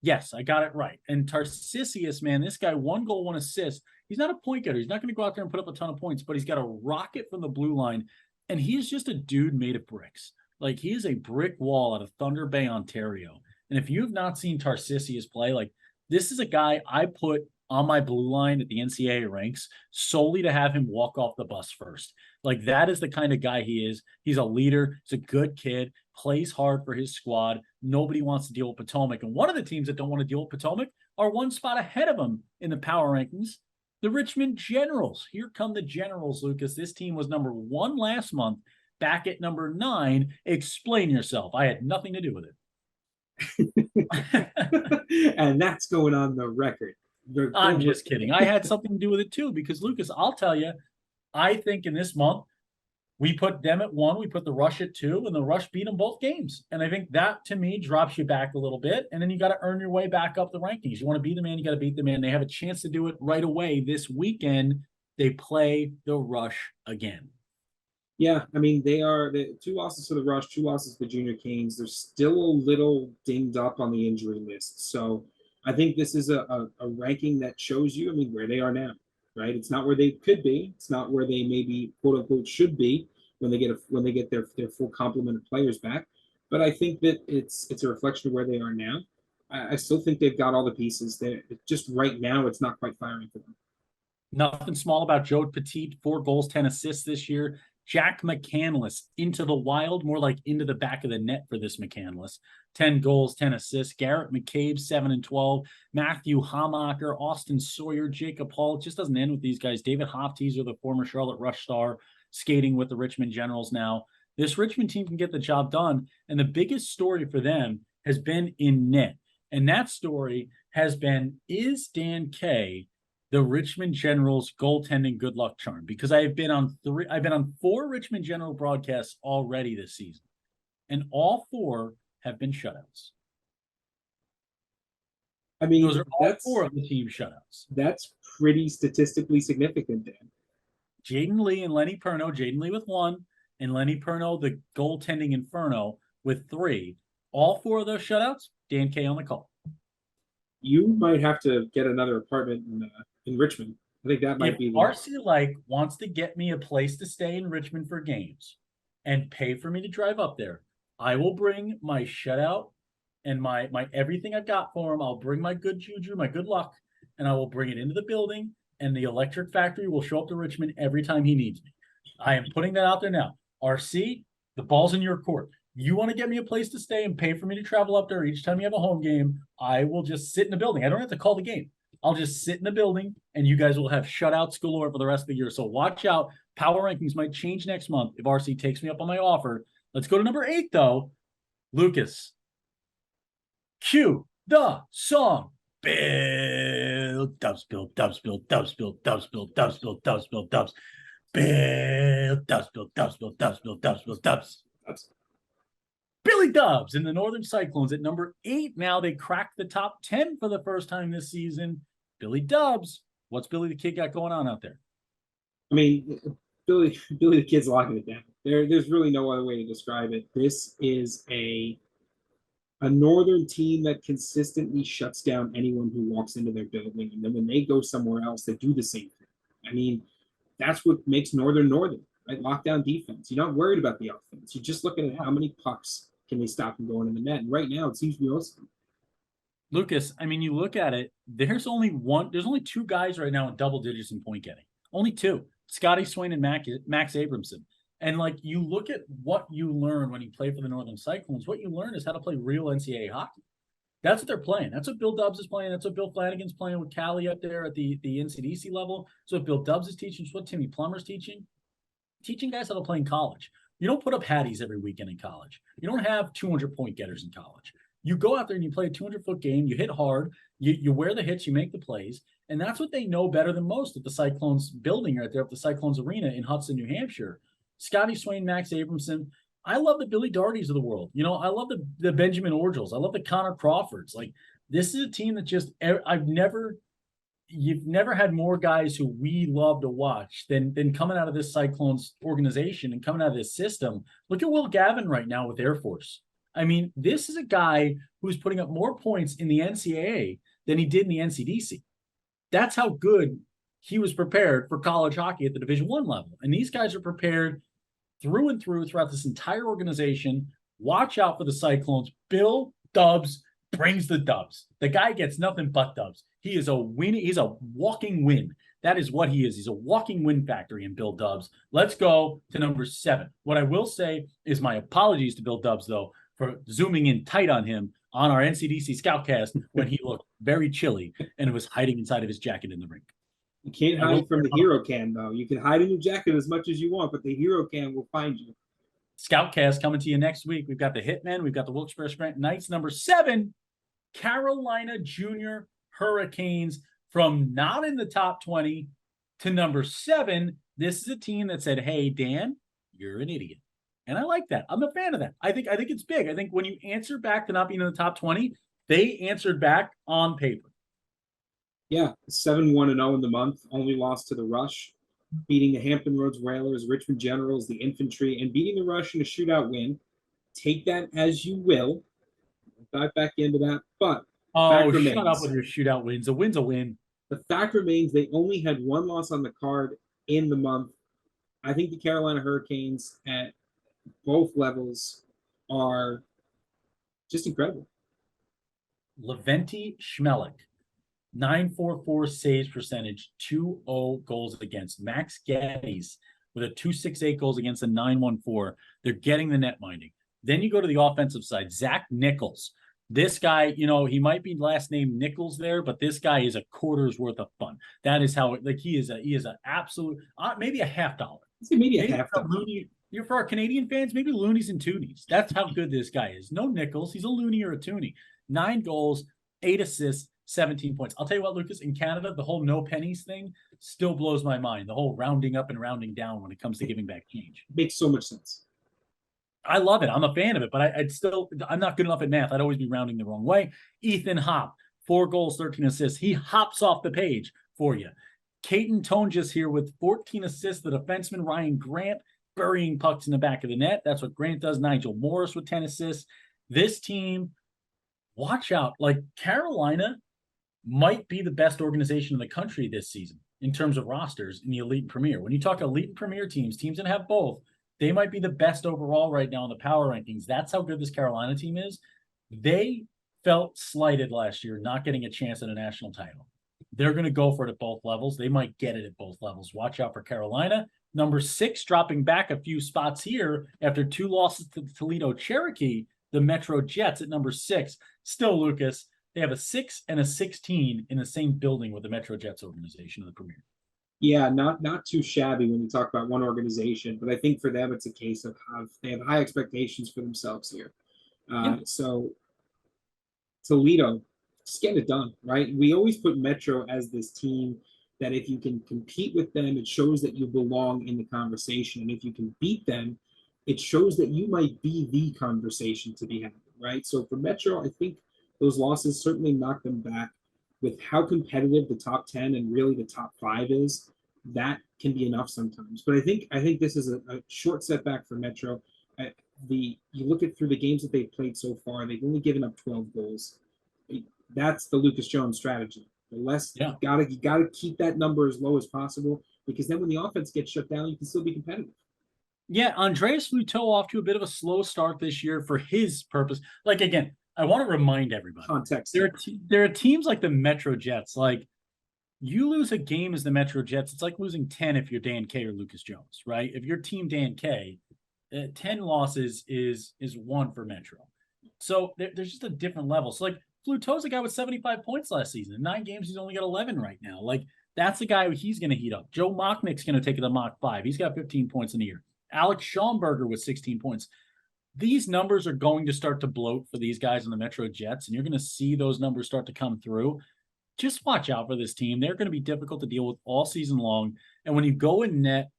Yes, I got it right. And Tarsisius, man, this guy, 1 goal, 1 assist. He's not a point getter. He's not going to go out there and put up a ton of points, but he's got a rocket from the blue line, and he's just a dude made of bricks. Like, he is a brick wall out of Thunder Bay, Ontario. And if you've not seen Tarsisius play, like, this is a guy I put on my blue line at the NCAA ranks solely to have him walk off the bus first. Like, that is the kind of guy he is. He's a leader. He's a good kid, plays hard for his squad. Nobody wants to deal with Potomac. And one of the teams that don't want to deal with Potomac are one spot ahead of him in the power rankings, the Richmond Generals. Here come the Generals, Lucas. This team was number 1 last month, back at number 9. Explain yourself. I had nothing to do with it. And that's going on the record. I'm just kidding. I had something to do with it too, because Lucas, I'll tell you, I think in this month, we put them at 1, we put the Rush at 2, and the Rush beat them both games. And I think that, to me, drops you back a little bit. And then you got to earn your way back up the rankings. You want to be the man, you got to beat the man. They have a chance to do it right away. This weekend, they play the Rush again. Yeah, I mean, they are the 2 losses to the Rush, 2 losses to the Junior Canes. They're still a little dinged up on the injury list. So I think this is a ranking that shows you, I mean, where they are now, right? It's not where they could be. It's not where they maybe, quote unquote, should be when they get their full complement of players back. But I think that it's a reflection of where they are now. I still think they've got all the pieces. They're just right now, it's not quite firing for them. Nothing small about Joe Petit, 4 goals, 10 assists this year. Jack McCandless into the wild, more like into the back of the net for this McCandless. 10 goals, 10 assists. Garrett McCabe, 7 and 12. Matthew Hamacher, Austin Sawyer, Jacob Hall. It just doesn't end with these guys. David Hofteaser, the former Charlotte Rush star, skating with the Richmond Generals now. This Richmond team can get the job done. And the biggest story for them has been in net. And that story has been, is Dan K the Richmond Generals goaltending good luck charm? Because I've been on 4 Richmond General broadcasts already this season, and all 4 have been shutouts. I mean, those are all 4 of the team shutouts. That's pretty statistically significant, Dan. Jaden Lee and Lenny Perno, Jaden Lee with 1, and Lenny Perno, the goaltending inferno, with 3. All 4 of those shutouts, Dan K on the call. You might have to get another apartment in Richmond. I think that might be. RC Like wants to get me a place to stay in Richmond for games and pay for me to drive up there, I will bring my shutout and my everything I've got for him. I'll bring my good juju, my good luck, and I will bring it into the building, and the electric factory will show up to Richmond every time he needs me. I am putting that out there now. RC, the ball's in your court. You want to get me a place to stay and pay for me to travel up there each time you have a home game, I will just sit in the building. I don't have to call the game. I'll just sit in the building, and you guys will have shutouts galore for the rest of the year. So watch out. Power rankings might change next month if RC takes me up on my offer Let's go to number 8, though. Lucas, cue the song. Build Dubs, build Dubs, build Dubs, build Dubs, build Dubs, build Dubs, build Dubs. Build Dubs, build Dubs, build Dubs, build Dubs, build Dubs. Billy Dubs in the Northern Cyclones at number 8. Now they cracked the top 10 for the first time this season. Billy Dubs. What's Billy the Kid got going on out there? I mean, Billy the Kid's locking it down. There's really no other way to describe it. This is a Northern team that consistently shuts down anyone who walks into their building. And then when they go somewhere else, they do the same thing. I mean, that's what makes Northern, right? Lockdown defense. You're not worried about the offense. You're just looking at how many pucks can they stop from going in the net. And right now, it seems to be most of them. Lucas, I mean, you look at it, there's only 2 guys right now in double digits in point getting. Only 2. Scotty Swain and Max Abramson. And like you look at what you learn when you play for the Northern Cyclones, what you learn is how to play real NCAA hockey. That's what they're playing. That's what Bill Dubs is playing. That's what Bill Flanagan's playing with Callie up there at the NCDC level. So what Bill Dubs is teaching. It's what Timmy Plummer's teaching. Teaching guys how to play in college. You don't put up hatties every weekend in college. You don't have 200-point getters in college. You go out there and you play a 200-foot game. You hit hard. You wear the hits. You make the plays. And that's what they know better than most at the Cyclones building right there at the Cyclones Arena in Hudson, New Hampshire. Scotty Swain, Max Abramson. I love the Billy Dartys of the world. You know, I love the Benjamin Orgels. I love the Connor Crawfords. Like, this is a team that just you've never had more guys who we love to watch than coming out of this Cyclones organization and coming out of this system. Look at Will Gavin right now with Air Force. I mean, this is a guy who's putting up more points in the NCAA than he did in the NCDC. That's how good he was prepared for college hockey at the Division I level. And these guys are prepared through and through throughout this entire organization. Watch out for the Cyclones. Bill Dubs brings the dubs. The guy gets nothing but dubs. He is a win. He's a walking win. That is what he is. He's a walking win factory in Bill Dubs. Let's go to number 7. What I will say is my apologies to Bill Dubs, though, for zooming in tight on him on our NCDC Scoutcast when he looked very chilly and was hiding inside of his jacket in the rink. You can't hide from the hero cam, though. You can hide in your jacket as much as you want, but the hero cam will find you. Scoutcast coming to you next week. We've got the Hitmen. We've got the Wilkes-Barre Scranton Knights. Number 7, Carolina Junior Hurricanes, from not in the top 20 to number 7. This is a team that said, hey, Dan, you're an idiot. And I like that. I'm a fan of that. I think it's big. I think when you answer back to not being in the top 20, they answered back on paper. Yeah, 7-1-0 in the month, only lost to the Rush, beating the Hampton Roads Whalers, Richmond Generals, the Infantry, and beating the Rush in a shootout win. Take that as you will. I'll dive back into that, but shut up with your shootout wins. A win's a win. The fact remains they only had 1 loss on the card in the month. I think the Carolina Hurricanes at both levels are just incredible. Leventi Schmelik, 944 saves percentage, 2-0 goals against. Max Geddes with a 268 goals against, a 914. They're getting the net minding. Then you go to the offensive side. Zach Nichols. This guy, you know, he might be last name Nichols there, but this guy is a quarter's worth of fun. That is how, like, he is an absolute, maybe a $50. Maybe a $50. You're for our Canadian fans, maybe loonies and toonies. That's how good this guy is. No Nichols. He's a loony or a toonie. 9 goals, 8 assists, 17 points. I'll tell you what, Lucas, in Canada, the whole no pennies thing still blows my mind. The whole rounding up and rounding down when it comes to giving back change. Makes so much sense. I love it. I'm a fan of it, but I'm not good enough at math. I'd always be rounding the wrong way. Ethan Hopp, 4 goals, 13 assists. He hops off the page for you. Caden Tonjes here with 14 assists. The defenseman Ryan Grant burying pucks in the back of the net. That's what Grant does. Nigel Morris with 10 assists. This team, watch out. Like, Carolina might be the best organization in the country this season in terms of rosters in the Elite and Premier. When you talk Elite and Premier teams that have both, they might be the best overall right now in the power rankings. That's how good this Carolina team is. They felt slighted last year, not getting a chance at a national title. They're going to go for it at both levels. They might get it at both levels. Watch out for Carolina. Number 6, dropping back a few spots here after 2 losses to the Toledo Cherokee, the Metro Jets at number 6. Still, Lucas, they have a 6 and a 16 in the same building with the Metro Jets organization of the Premier. Yeah, not too shabby when you talk about one organization, but I think for them it's a case of they have high expectations for themselves here. Yeah. So Toledo, just get it done, right? We always put Metro as this team that if you can compete with them, it shows that you belong in the conversation. And if you can beat them, it shows that you might be the conversation to be had, right? So for Metro, I think those losses certainly knock them back. With how competitive the top 10 and really the top 5 is, that can be enough sometimes. But I think this is a short setback for Metro. You look at through the games that they've played so far, they've only given up 12 goals. That's the Lucas Jones strategy. The less Yeah. you gotta keep that number as low as possible, because then when the offense gets shut down, you can still be competitive. Yeah, Andreas Fluteau off to a bit of a slow start this year for his purpose. Like again, I want to remind everybody Context. there are teams like the Metro Jets. Like you lose a game as the Metro Jets, it's like losing 10 if you're Dan K or Lucas Jones, right? If you're team Dan K, 10 losses is one for Metro. So there's just a different level. So like Fluteau's a guy with 75 points last season. In 9 games, he's only got 11 right now. Like that's the guy who he's going to heat up. Joe Mocknick's going to take it to Mach 5. He's got 15 points in a year. Alex Schaumburger with 16 points. These numbers are going to start to bloat for these guys in the Metro Jets, and you're going to see those numbers start to come through. Just watch out for this team. They're going to be difficult to deal with all season long. And when you go in net,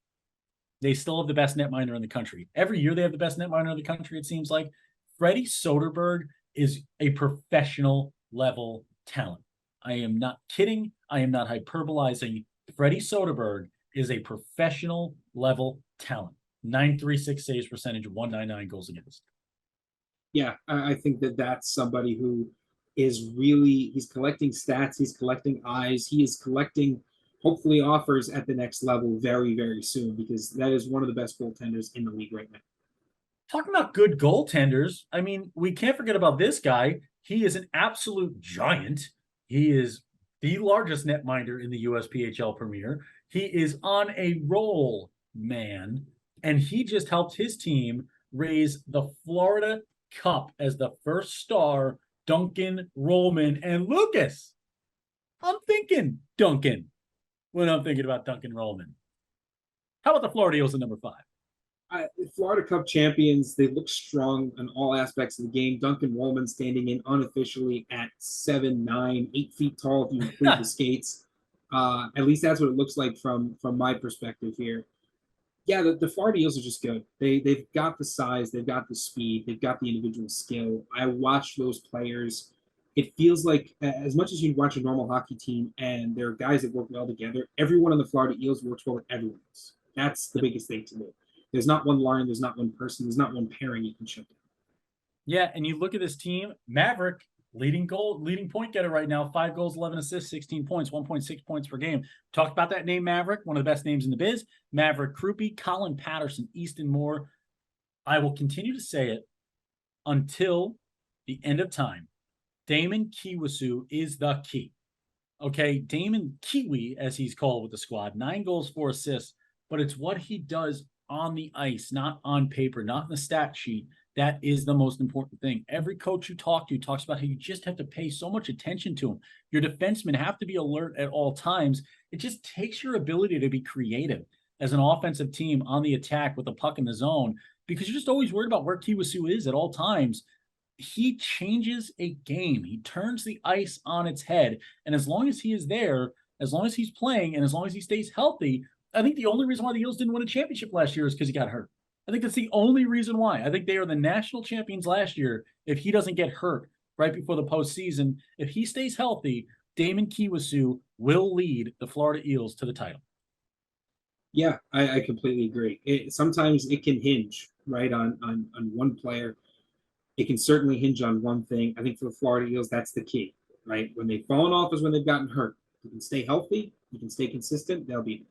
they still have the best netminder in the country. Every year they have the best netminder in the country, it seems like. Freddie Soderberg is a professional level talent. I am not kidding. I am not hyperbolizing. Freddie Soderberg is a professional level talent. 936 saves percentage, 199 goals against. Yeah, I think that's somebody who is really he's collecting stats, he's collecting eyes, he is collecting hopefully offers at the next level very, very soon, because that is one of the best goaltenders in the league right now. Talking about good goaltenders, I mean, we can't forget about this guy. He is an absolute giant. He is the largest netminder in the USPHL Premier. He is on a roll, man. And he just helped his team raise the Florida Cup as the first star, Duncan Rollman and Lucas. I'm thinking Duncan when I'm thinking about Duncan Rollman. How about the Florida Eagles at number 5? Florida Cup champions, they look strong on all aspects of the game. Duncan Woolman standing in unofficially at 7'9", 8 feet tall if you include the skates. At least that's what it looks like from my perspective here. Yeah, the Florida Eagles are just good. They've got the size, they've got the speed, they've got the individual skill. I watch those players. It feels like as much as you watch a normal hockey team and there are guys that work well together, everyone on the Florida Eagles works well with everyone else. That's the biggest thing to me. There's not one line, there's not one person, there's not one pairing you can shut down. Yeah, and you look at this team, Maverick, leading point getter right now, 5 goals, 11 assists, 16 points, 1.6 points per game. Talked about that name, Maverick, one of the best names in the biz. Maverick Krupe, Colin Patterson, Easton Moore. I will continue to say it until the end of time. Damon Kiwisu is the key. Okay, Damon Kiwi, as he's called with the squad, 9 goals, 4 assists, but it's what he does on the ice, not on paper, not in the stat sheet. That is the most important thing. Every coach you talk to talks about how you just have to pay so much attention to them. Your defensemen have to be alert at all times. It just takes your ability to be creative as an offensive team on the attack with the puck in the zone, because you're just always worried about where Kiwisu is at all times. He changes a game. He turns the ice on its head. And as long as he is there, as long as he's playing, and as long as he stays healthy, I think the only reason why the Eagles didn't win a championship last year is because he got hurt. I think that's the only reason why. I think they are the national champions last year if he doesn't get hurt right before the postseason. If he stays healthy, Damon Kiwisu will lead the Florida Eagles to the title. Yeah, I completely agree. Sometimes it can hinge, right, on one player. It can certainly hinge on one thing. I think for the Florida Eagles, that's the key, right? When they've fallen off is when they've gotten hurt. You can stay healthy, you can stay consistent, they'll be there.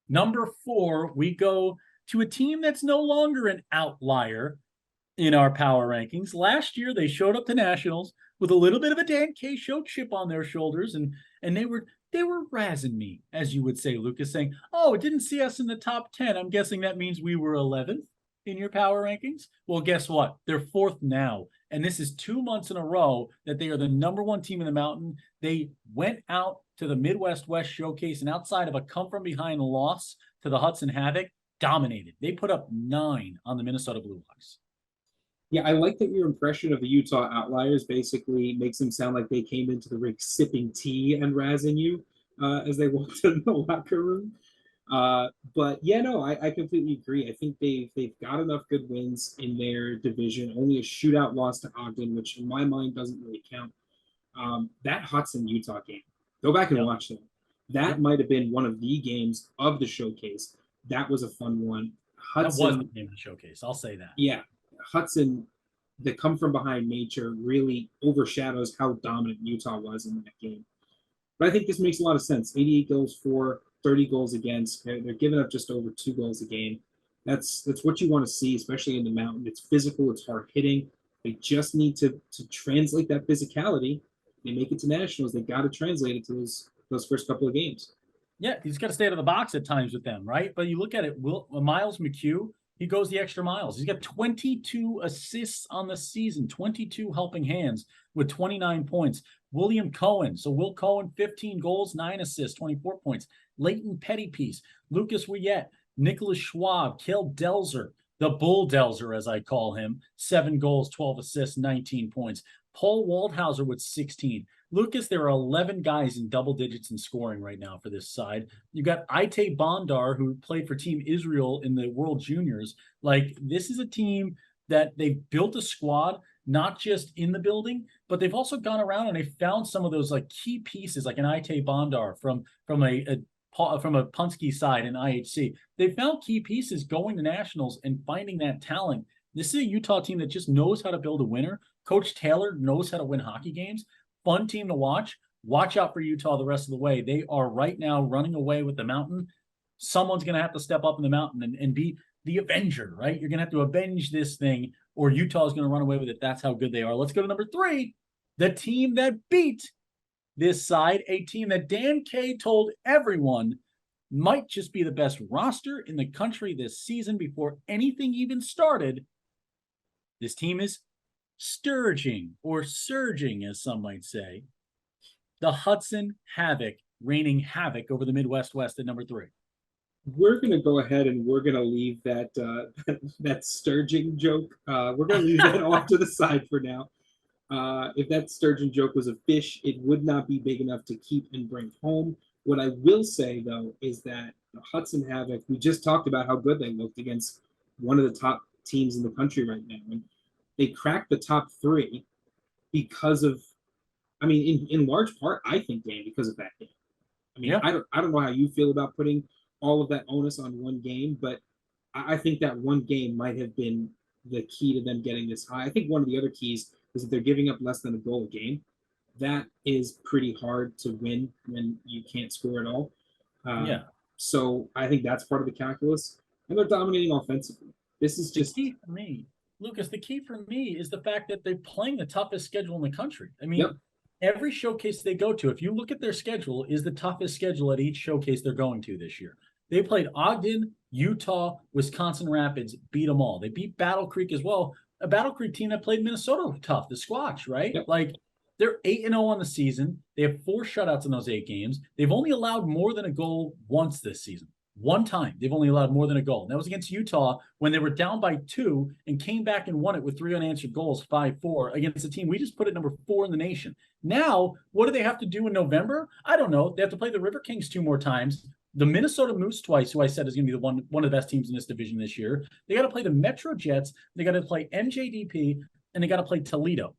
Number 4, we go to a team that's no longer an outlier in our power rankings. Last year, they showed up to nationals with a little bit of a Dan K show chip on their shoulders, and they were razzing me, as you would say, Lucas, saying, "Oh, it didn't see us in the top 10. I'm guessing that means we were 11th in your power rankings." Well, guess what? They're 4th now, And this is 2 months in a row that they are the number one team in the Mountain. They went out to the Midwest West Showcase, and outside of a come-from-behind loss to the Hudson Havoc, dominated. They put up 9 on the Minnesota Blue Hawks. Yeah, I like that your impression of the Utah Outliers basically makes them sound like they came into the rink sipping tea and razzing you as they walked in the locker room. But yeah, no, I completely agree. I think they've got enough good wins in their division. Only a shootout loss to Ogden, which in my mind doesn't really count. That Hudson Utah game, go back and watch that. That might have been one of the games of the showcase. That was a fun one. Hudson, that was the game of the showcase. I'll say that. Yeah, Hudson, the come from behind nature really overshadows how dominant Utah was in that game. But I think this makes a lot of sense. 88 goals for, 30 goals against. They're giving up just over 2 goals a game. That's what you want to see, especially in the Mountain. It's physical, it's hard hitting. They just need to translate that physicality. They make it to nationals. They got to translate it to those first couple of games. Yeah, he's got to stay out of the box at times with them, right? But you look at it, Miles McHugh, he goes the extra miles. He's got 22 assists on the season, 22 helping hands with 29 points. William Cohen. So Will Cohen, 15 goals, 9 assists, 24 points. Leighton Pettypiece, Lucas Ouellette, Nicholas Schwab, Kel Delzer, the Bull Delzer, as I call him, 7 goals, 12 assists, 19 points. Paul Waldhauser with 16. Lucas, there are 11 guys in double digits in scoring right now for this side. You got Ite Bondar, who played for Team Israel in the World Juniors. Like, this is a team that they've built a squad, not just in the building, but they've also gone around and they found some of those like key pieces, like an Ite Bondar from a Punske side in IHC. They found key pieces going to nationals and finding that talent. This is a Utah team that just knows how to build a winner. Coach Taylor knows how to win hockey games. Fun team to watch. Watch out for Utah the rest of the way. They are right now running away with the Mountain. Someone's going to have to step up in the Mountain and be the Avenger, right? You're going to have to avenge this thing, or Utah is going to run away with it. That's how good they are. Let's go to number 3, the team that beat this side, a team that Dan K told everyone might just be the best roster in the country this season before anything even started. This team is surging, as some might say. The Hudson Havoc reigning havoc over the Midwest West at number 3. We're going to go ahead and we're going to leave that that sturgeon joke. We're going to leave that off to the side for now. If that sturgeon joke was a fish, it would not be big enough to keep and bring home. What I will say, though, is that the Hudson Havoc, we just talked about how good they looked against one of the top teams in the country right now. And they cracked the top 3 because of, I mean, in large part, I think, Dan, because of that game. I mean, I don't know how you feel about putting all of that onus on one game, but I think that one game might have been the key to them getting this high. I think one of the other keys is that they're giving up less than a goal a game. That is pretty hard to win when you can't score at all. So I think that's part of the calculus. And they're dominating offensively. This is just the key for me. Lucas, the key for me is the fact that they're playing the toughest schedule in the country. I mean, every showcase they go to, if you look at their schedule, is the toughest schedule at each showcase they're going to this year. They played Ogden, Utah, Wisconsin Rapids, beat them all. They beat Battle Creek as well. A Battle Creek team that played Minnesota tough, the Squatch, right? Like, they're 8-0 on the season. They have 4 shutouts in those 8 games. They've only allowed more than a goal once this season. One time, they've only allowed more than a goal. And that was against Utah when they were down by 2 and came back and won it with 3 unanswered goals, 5-4, against a team we just put at number 4 in the nation. Now, what do they have to do in November? I don't know. They have to play the River Kings 2 more times. The Minnesota Moose twice, who I said is going to be one of the best teams in this division this year. They got to play the Metro Jets. They got to play MJDP, and they got to play Toledo.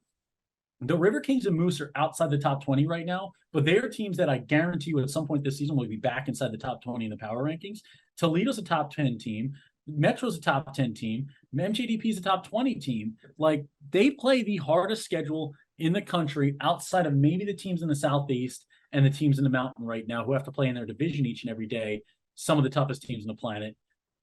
The River Kings and Moose are outside the top 20 right now, but they are teams that I guarantee you at some point this season will be back inside the top 20 in the power rankings. Toledo's a top 10 team. Metro's a top 10 team. MJDP is a top 20 team. Like, they play the hardest schedule in the country outside of maybe the teams in the Southeast and the teams in the Mountain right now who have to play in their division each and every day, some of the toughest teams on the planet.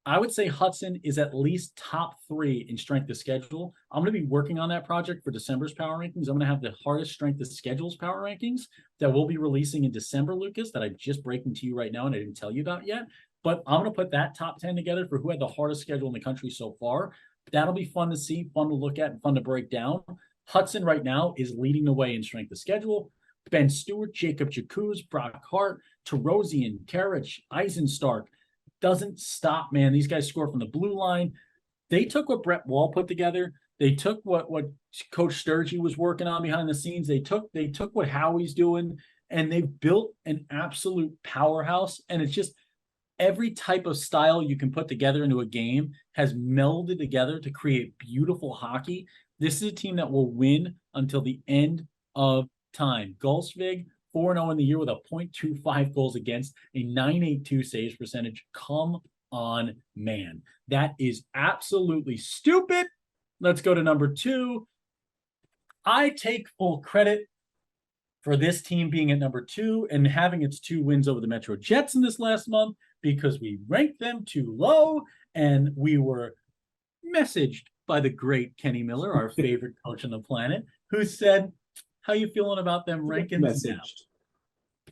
I would say Hudson is at least top 3 in strength of schedule. I'm going to be working on that project for December's power rankings. I'm going to have the hardest strength of schedules power rankings that we'll be releasing in December, Lucas, that I'm just breaking to you right now and I didn't tell you about yet. But I'm going to put that top 10 together for who had the hardest schedule in the country so far. That'll be fun to see, fun to look at, and fun to break down. Hudson right now is leading the way in strength of schedule. Ben Stewart, Jacob Jacuz, Brock Hart, Tarosian, Karich, Eisenstark. Doesn't stop, man. These guys score from the blue line. They took what Brett Wall put together. They took what Coach Sturgey was working on behind the scenes. They took what Howie's doing, and they've built an absolute powerhouse. And it's just every type of style you can put together into a game has melded together to create beautiful hockey. This is a team that will win until the end of time. Gulsvig, 4-0 in the year with a .25 goals against, a .982 saves percentage. Come on, man. That is absolutely stupid. Let's go to number 2. I take full credit for this team being at number 2 and having its 2 wins over the Metro Jets in this last month, because we ranked them too low, and we were messaged by the great Kenny Miller, our favorite coach on the planet, who said, how you feeling about them rankings now?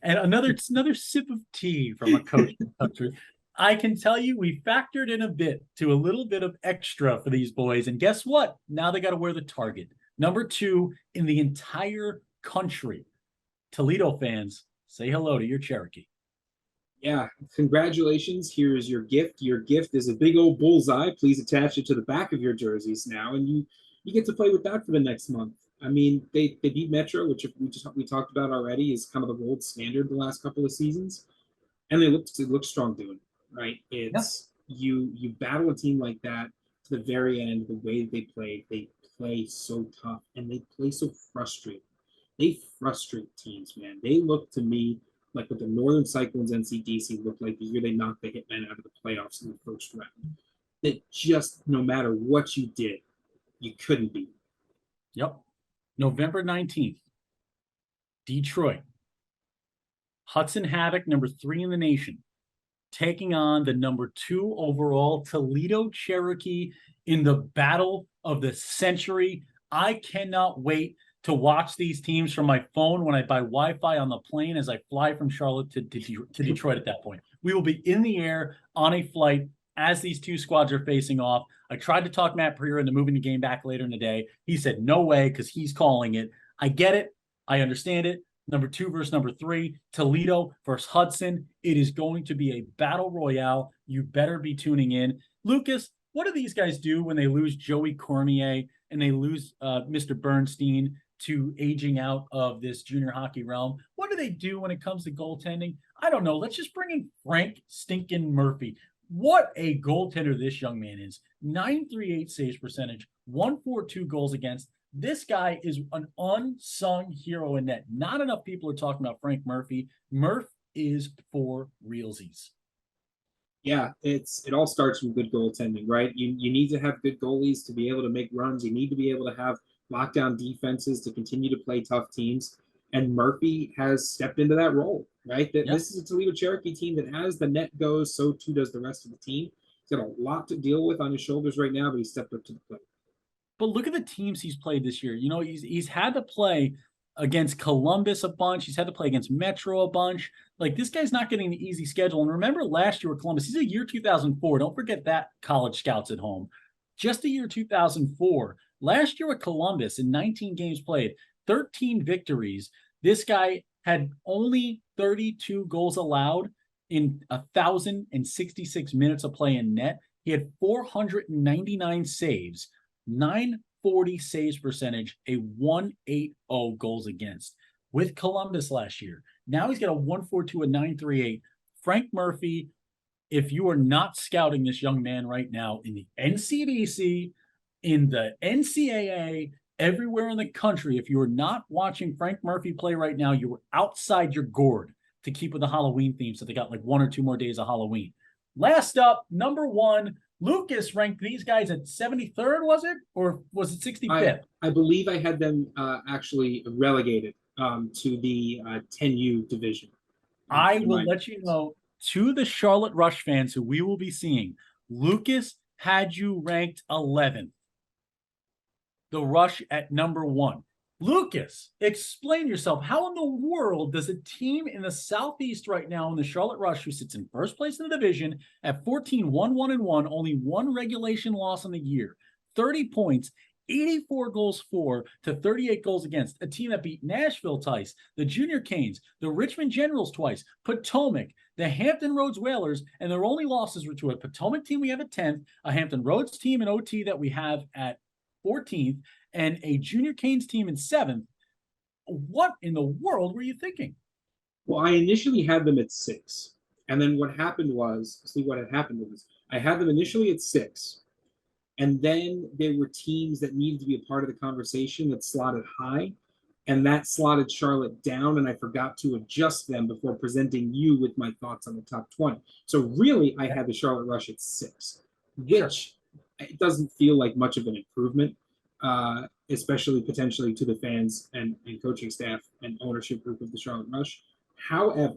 And another sip of tea from a coach in the country. I can tell you we factored in a little bit of extra for these boys. And guess what? Now they got to wear the target. Number 2 in the entire country. Toledo fans, say hello to your Cherokee. Yeah, congratulations. Here is your gift. Your gift is a big old bullseye. Please attach it to the back of your jerseys now, and you get to play with that for the next month. I mean, they beat Metro, which we talked about already, is kind of the gold standard the last couple of seasons, and they look strong doing it, right? It's you battle a team like that to the very end. The way they play so tough, and they play so frustrating. They frustrate teams, man. They look to me like what the Northern Cyclones NCDC looked like the year they knocked the Hitmen out of the playoffs in the first round. That just no matter what you did, you couldn't beat. Yep. November 19th, Detroit. Hudson Havoc, number 3 in the nation, taking on the number 2 overall Toledo Cherokee in the battle of the century. I cannot wait to watch these teams from my phone when I buy Wi-Fi on the plane as I fly from Charlotte to Detroit at that point. We will be in the air on a flight as these 2 squads are facing off. I tried to talk Matt Pereira into moving the game back later in the day. He said, no way, because he's calling it. I get it. I understand it. Number 2 versus number 3, Toledo versus Hudson. It is going to be a battle royale. You better be tuning in. Lucas, what do these guys do when they lose Joey Cormier and they lose Mr. Bernstein to aging out of this junior hockey realm? What do they do when it comes to goaltending? I don't know. Let's just bring in Frank Stinkin' Murphy. What a goaltender this young man is. .938 saves percentage, .142 goals against. This guy is an unsung hero in net. Not enough people are talking about Frank Murphy. Murph is for realsies. Yeah, it all starts with good goaltending, right? You need to have good goalies to be able to make runs. You need to be able to have lockdown defenses to continue to play tough teams. And Murphy has stepped into that role, right? This is a Toledo Cherokee team that as the net goes, so too does the rest of the team. He's got a lot to deal with on his shoulders right now, but he stepped up to the plate. But look at the teams he's played this year. You know, he's had to play against Columbus a bunch. He's had to play against Metro a bunch. Like, this guy's not getting the easy schedule. And remember last year with Columbus, he's a year 2004. Don't forget that, college scouts at home. Just the year 2004. Last year with Columbus, in 19 games played, 13 victories. This guy had only 32 goals allowed in 1,066 minutes of play in net. He had 499 saves, 940 saves percentage, a 180 goals against with Columbus last year. Now he's got a 142, a 938. Frank Murphy, if you are not scouting this young man right now in the NCDC, in the NCAA, everywhere in the country, if you are not watching Frank Murphy play right now, you are outside your gourd, to keep with the Halloween theme, so they got like 1 or 2 more days of Halloween. Last up, number 1, Lucas ranked these guys at 73rd, was it? Or was it 65th? I believe I had them actually relegated to the 10U division. I will let you know, to the Charlotte Rush fans who we will be seeing, Lucas had you ranked 11th. The Rush at number 1. Lucas, explain yourself. How in the world does a team in the Southeast right now in the Charlotte Rush, who sits in first place in the division at 14-1-1-1, only 1 regulation loss in the year, 30 points, 84 goals for to 38 goals against. A team that beat Nashville twice, the Junior Canes, the Richmond Generals twice, Potomac, the Hampton Roads Whalers, and their only losses were to a Potomac team we have at 10th, a Hampton Roads team in OT that we have at 14th, and a Junior Canes team in 7th. What in the world were you thinking? Well, I initially had them at 6. And then what happened was, I had them initially at 6. And then there were teams that needed to be a part of the conversation that slotted high. And that slotted Charlotte down, and I forgot to adjust them before presenting you with my thoughts on the top 20. So really, I had the Charlotte Rush at 6, which it doesn't feel like much of an improvement, especially potentially to the fans and coaching staff and ownership group of the Charlotte Rush. However,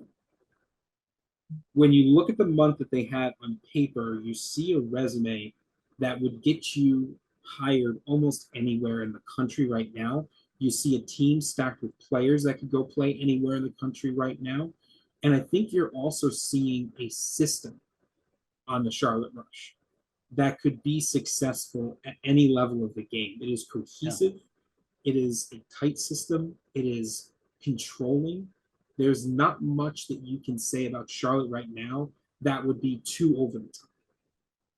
when you look at the month that they had on paper, you see a resume that would get you hired almost anywhere in the country right now. You see a team stacked with players that could go play anywhere in the country right now. And I think you're also seeing a system on the Charlotte Rush that could be successful at any level of the game. It is cohesive. Yeah. It is a tight system. It is controlling. There's not much that you can say about Charlotte right now that would be too over the top.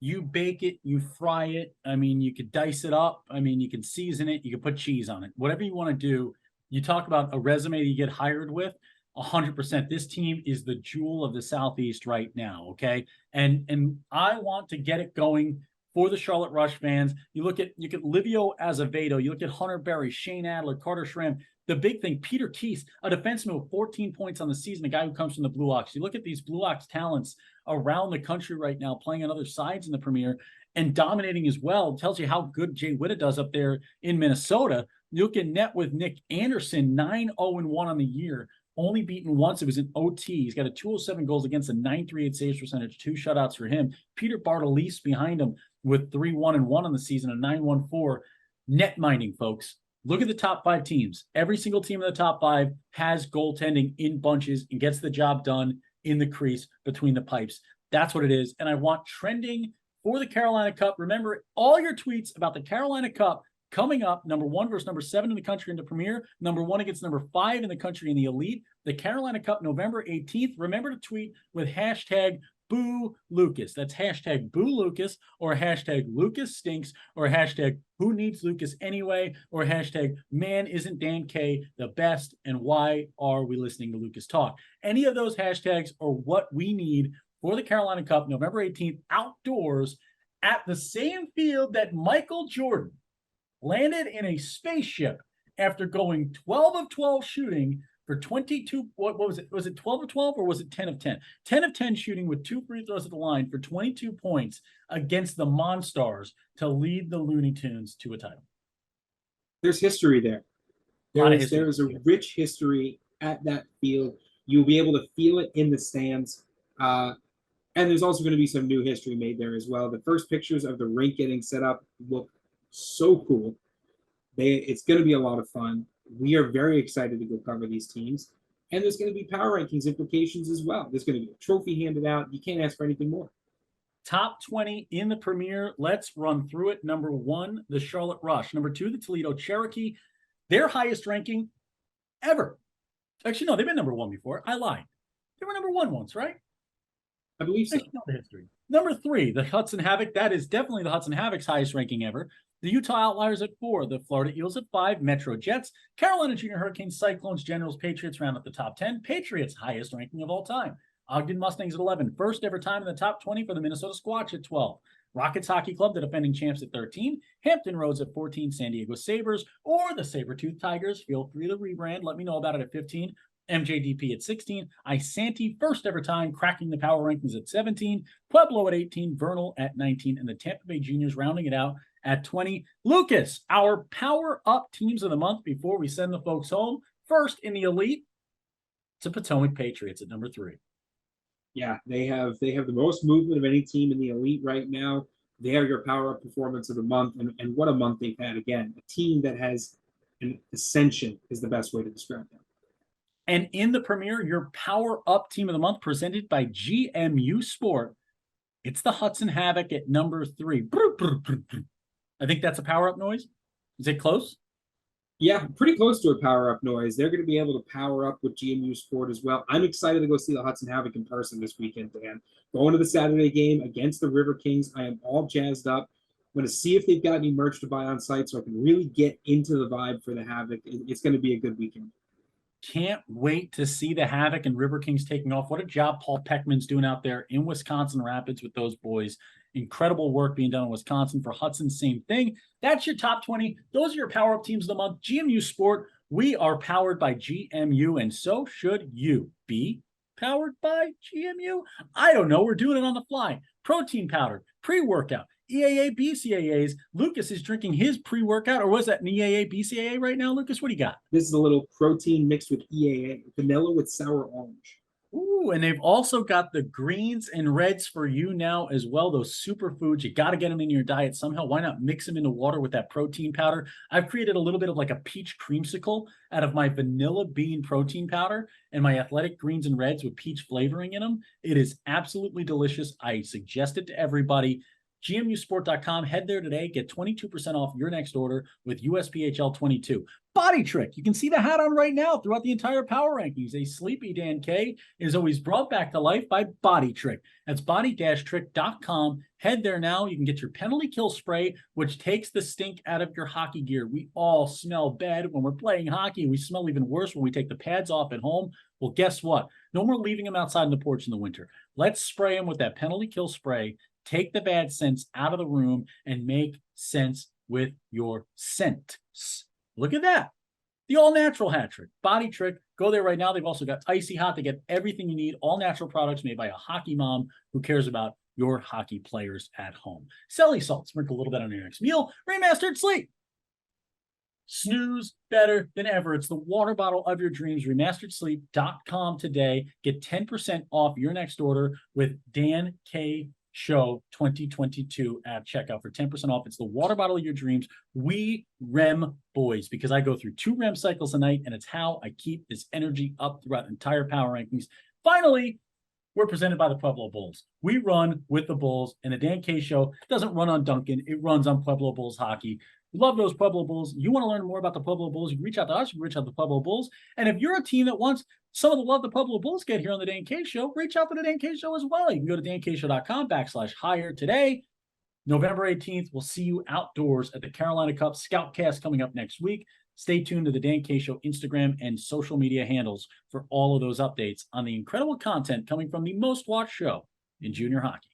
You bake it, you fry it. I mean, you could dice it up. I mean, you can season it. You can put cheese on it. Whatever you want to do. You talk about a resume that you get hired with. 100%. This team is the jewel of the Southeast right now. Okay, and I want to get it going for the Charlotte Rush fans. You look at Livio Azevedo. You look at Hunter Berry, Shane Adler, Carter Schramm. The big thing, Peter Keese, a defenseman with 14 points on the season, a guy who comes from the Blue Ox. You look at these Blue Ox talents around the country right now, playing on other sides in the Premier and dominating as well. It tells you how good Jay Witta does up there in Minnesota. You look at net with Nick Anderson, 9-0-1 on the year, only beaten once. It was in OT. He's got a 207 goals against, a 938 saves percentage, 2 shutouts for him. Peter Bartolese behind him with 3-1-1 on the season, a 914. Net minding, folks. Look at the top 5 teams. Every single team in the top 5 has goaltending in bunches and gets the job done in the crease between the pipes. That's what it is. And I want trending for the Carolina Cup. Remember, all your tweets about the Carolina Cup coming up, number 1 versus number 7 in the country in the Premier, number 1 against number 5 in the country in the Elite. The Carolina Cup, November 18th. Remember to tweet with hashtag Boo Lucas. That's hashtag Boo Lucas, or hashtag Lucas Stinks, or hashtag Who Needs Lucas Anyway, or hashtag Man Isn't Dan K the Best, and Why Are We Listening to Lucas Talk? Any of those hashtags are what we need for the Carolina Cup, November 18th, outdoors at the same field that Michael Jordan landed in a spaceship after going 12 of 12 shooting for 22, what was it? Was it 12 of 12 or was it 10 of 10? 10 of 10 shooting with 2 free throws at the line for 22 points against the Monstars to lead the Looney Tunes to a title. There's history there. There is a rich history at that field. You'll be able to feel it in the stands. And there's also going to be some new history made there as well. The first pictures of the rink getting set up look so cool. It's going to be a lot of fun. We are very excited to go cover these teams. And there's going to be power rankings implications as well. There's going to be a trophy handed out. You can't ask for anything more. Top 20 in the Premier. Let's run through it. Number 1, the Charlotte Rush. Number 2, the Toledo Cherokee. Their highest ranking ever. Actually, no, they've been number 1 before. I lied. They were number 1 once, right? I believe so. I know the history. Number 3, the Hudson Havoc. That is definitely the Hudson Havoc's highest ranking ever. The Utah Outliers at 4, the Florida Eels at 5, Metro Jets, Carolina Junior Hurricanes, Cyclones, Generals, Patriots round at the top 10. Patriots, highest ranking of all time. Ogden Mustangs at 11, first ever time in the top 20 for the Minnesota Squatch at 12. Rockets Hockey Club, the defending champs, at 13. Hampton Roads at 14, San Diego Sabres, or the Sabertooth Tigers. Feel free to rebrand. Let me know about it at 15. MJDP at 16, Isanti, first ever time, cracking the power rankings at 17, Pueblo at 18, Vernal at 19, and the Tampa Bay Juniors rounding it out at 20. Lucas, our power up teams of the month before we send the folks home. First in the Elite, to Potomac Patriots at number 3. Yeah, they have the most movement of any team in the Elite right now. They are your power up performance of the month, and what a month they've had again. A team that has an ascension is the best way to describe them. And in the Premier, your power up team of the month presented by GMU Sport. It's the Hudson Havoc at number 3. I think that's a power up noise. Is it close? Yeah, pretty close to a power up noise. They're going to be able to power up with GMU Sport as well. I'm excited to go see the Hudson Havoc in person this weekend, Dan. Going to the Saturday game against the River Kings. I am all jazzed up. I'm going to see if they've got any merch to buy on site so I can really get into the vibe for the Havoc. It's going to be a good weekend. Can't wait to see the Havoc and River Kings taking off. What a job Paul Peckman's doing out there in Wisconsin Rapids with those boys. Incredible work being done in Wisconsin. For Hudson, same thing. That's your top 20. Those are your power up teams of the month. GMU Sport, we are powered by GMU, and so should you be powered by GMU. I don't know. We're doing it on the fly. Protein powder, pre-workout, EAA, BCAAs. Lucas is drinking his pre-workout, or was that an EAA, BCAA right now, Lucas? What do you got? This is a little protein mixed with EAA, vanilla with sour orange. Ooh, and they've also got the greens and reds for you now as well. Those superfoods, you got to get them in your diet somehow. Why not mix them into water with that protein powder? I've created a little bit of like a peach creamsicle out of my vanilla bean protein powder and my athletic greens and reds with peach flavoring in them. It is absolutely delicious. I suggest it to everybody. GMUsport.com. Head there today. Get 22% off your next order with USPHL 22. Body Trick. You can see the hat on right now throughout the entire power rankings. A sleepy Dan K is always brought back to life by Body Trick. That's body-trick.com. Head there now. You can get your penalty kill spray, which takes the stink out of your hockey gear. We all smell bad when we're playing hockey. We smell even worse when we take the pads off at home. Well, guess what? No more leaving them outside in the porch in the winter. Let's spray them with that penalty kill spray. Take the bad scents out of the room and make sense with your scents. Look at that. The all-natural hat trick. Body Trick. Go there right now. They've also got Icy Hot. They get everything you need. All-natural products made by a hockey mom who cares about your hockey players at home. Celly Salt. Sprinkle a little bit on your next meal. Remastered Sleep. Snooze better than ever. It's the water bottle of your dreams. Remasteredsleep.com today. Get 10% off your next order with Dan K. Show 2022 at checkout for 10% off. It's the water bottle of your dreams. We REM boys, because I go through 2 REM cycles a night, and it's how I keep this energy up throughout entire power rankings. Finally, we're presented by the Pueblo Bulls. We run with the Bulls, and the Dan K Show doesn't run on Duncan. It runs on Pueblo Bulls hockey. We love those Pueblo Bulls. You want to learn more about the Pueblo Bulls, you can reach out to us. You can reach out to the Pueblo Bulls. And if you're a team that wants some of the love the Pueblo Bulls get here on the Dan K Show, reach out to the Dan K Show as well. You can go to dankshow.com/hire today. November 18th, we'll see you outdoors at the Carolina Cup Scoutcast coming up next week. Stay tuned to the Dan K Show Instagram and social media handles for all of those updates on the incredible content coming from the most watched show in junior hockey.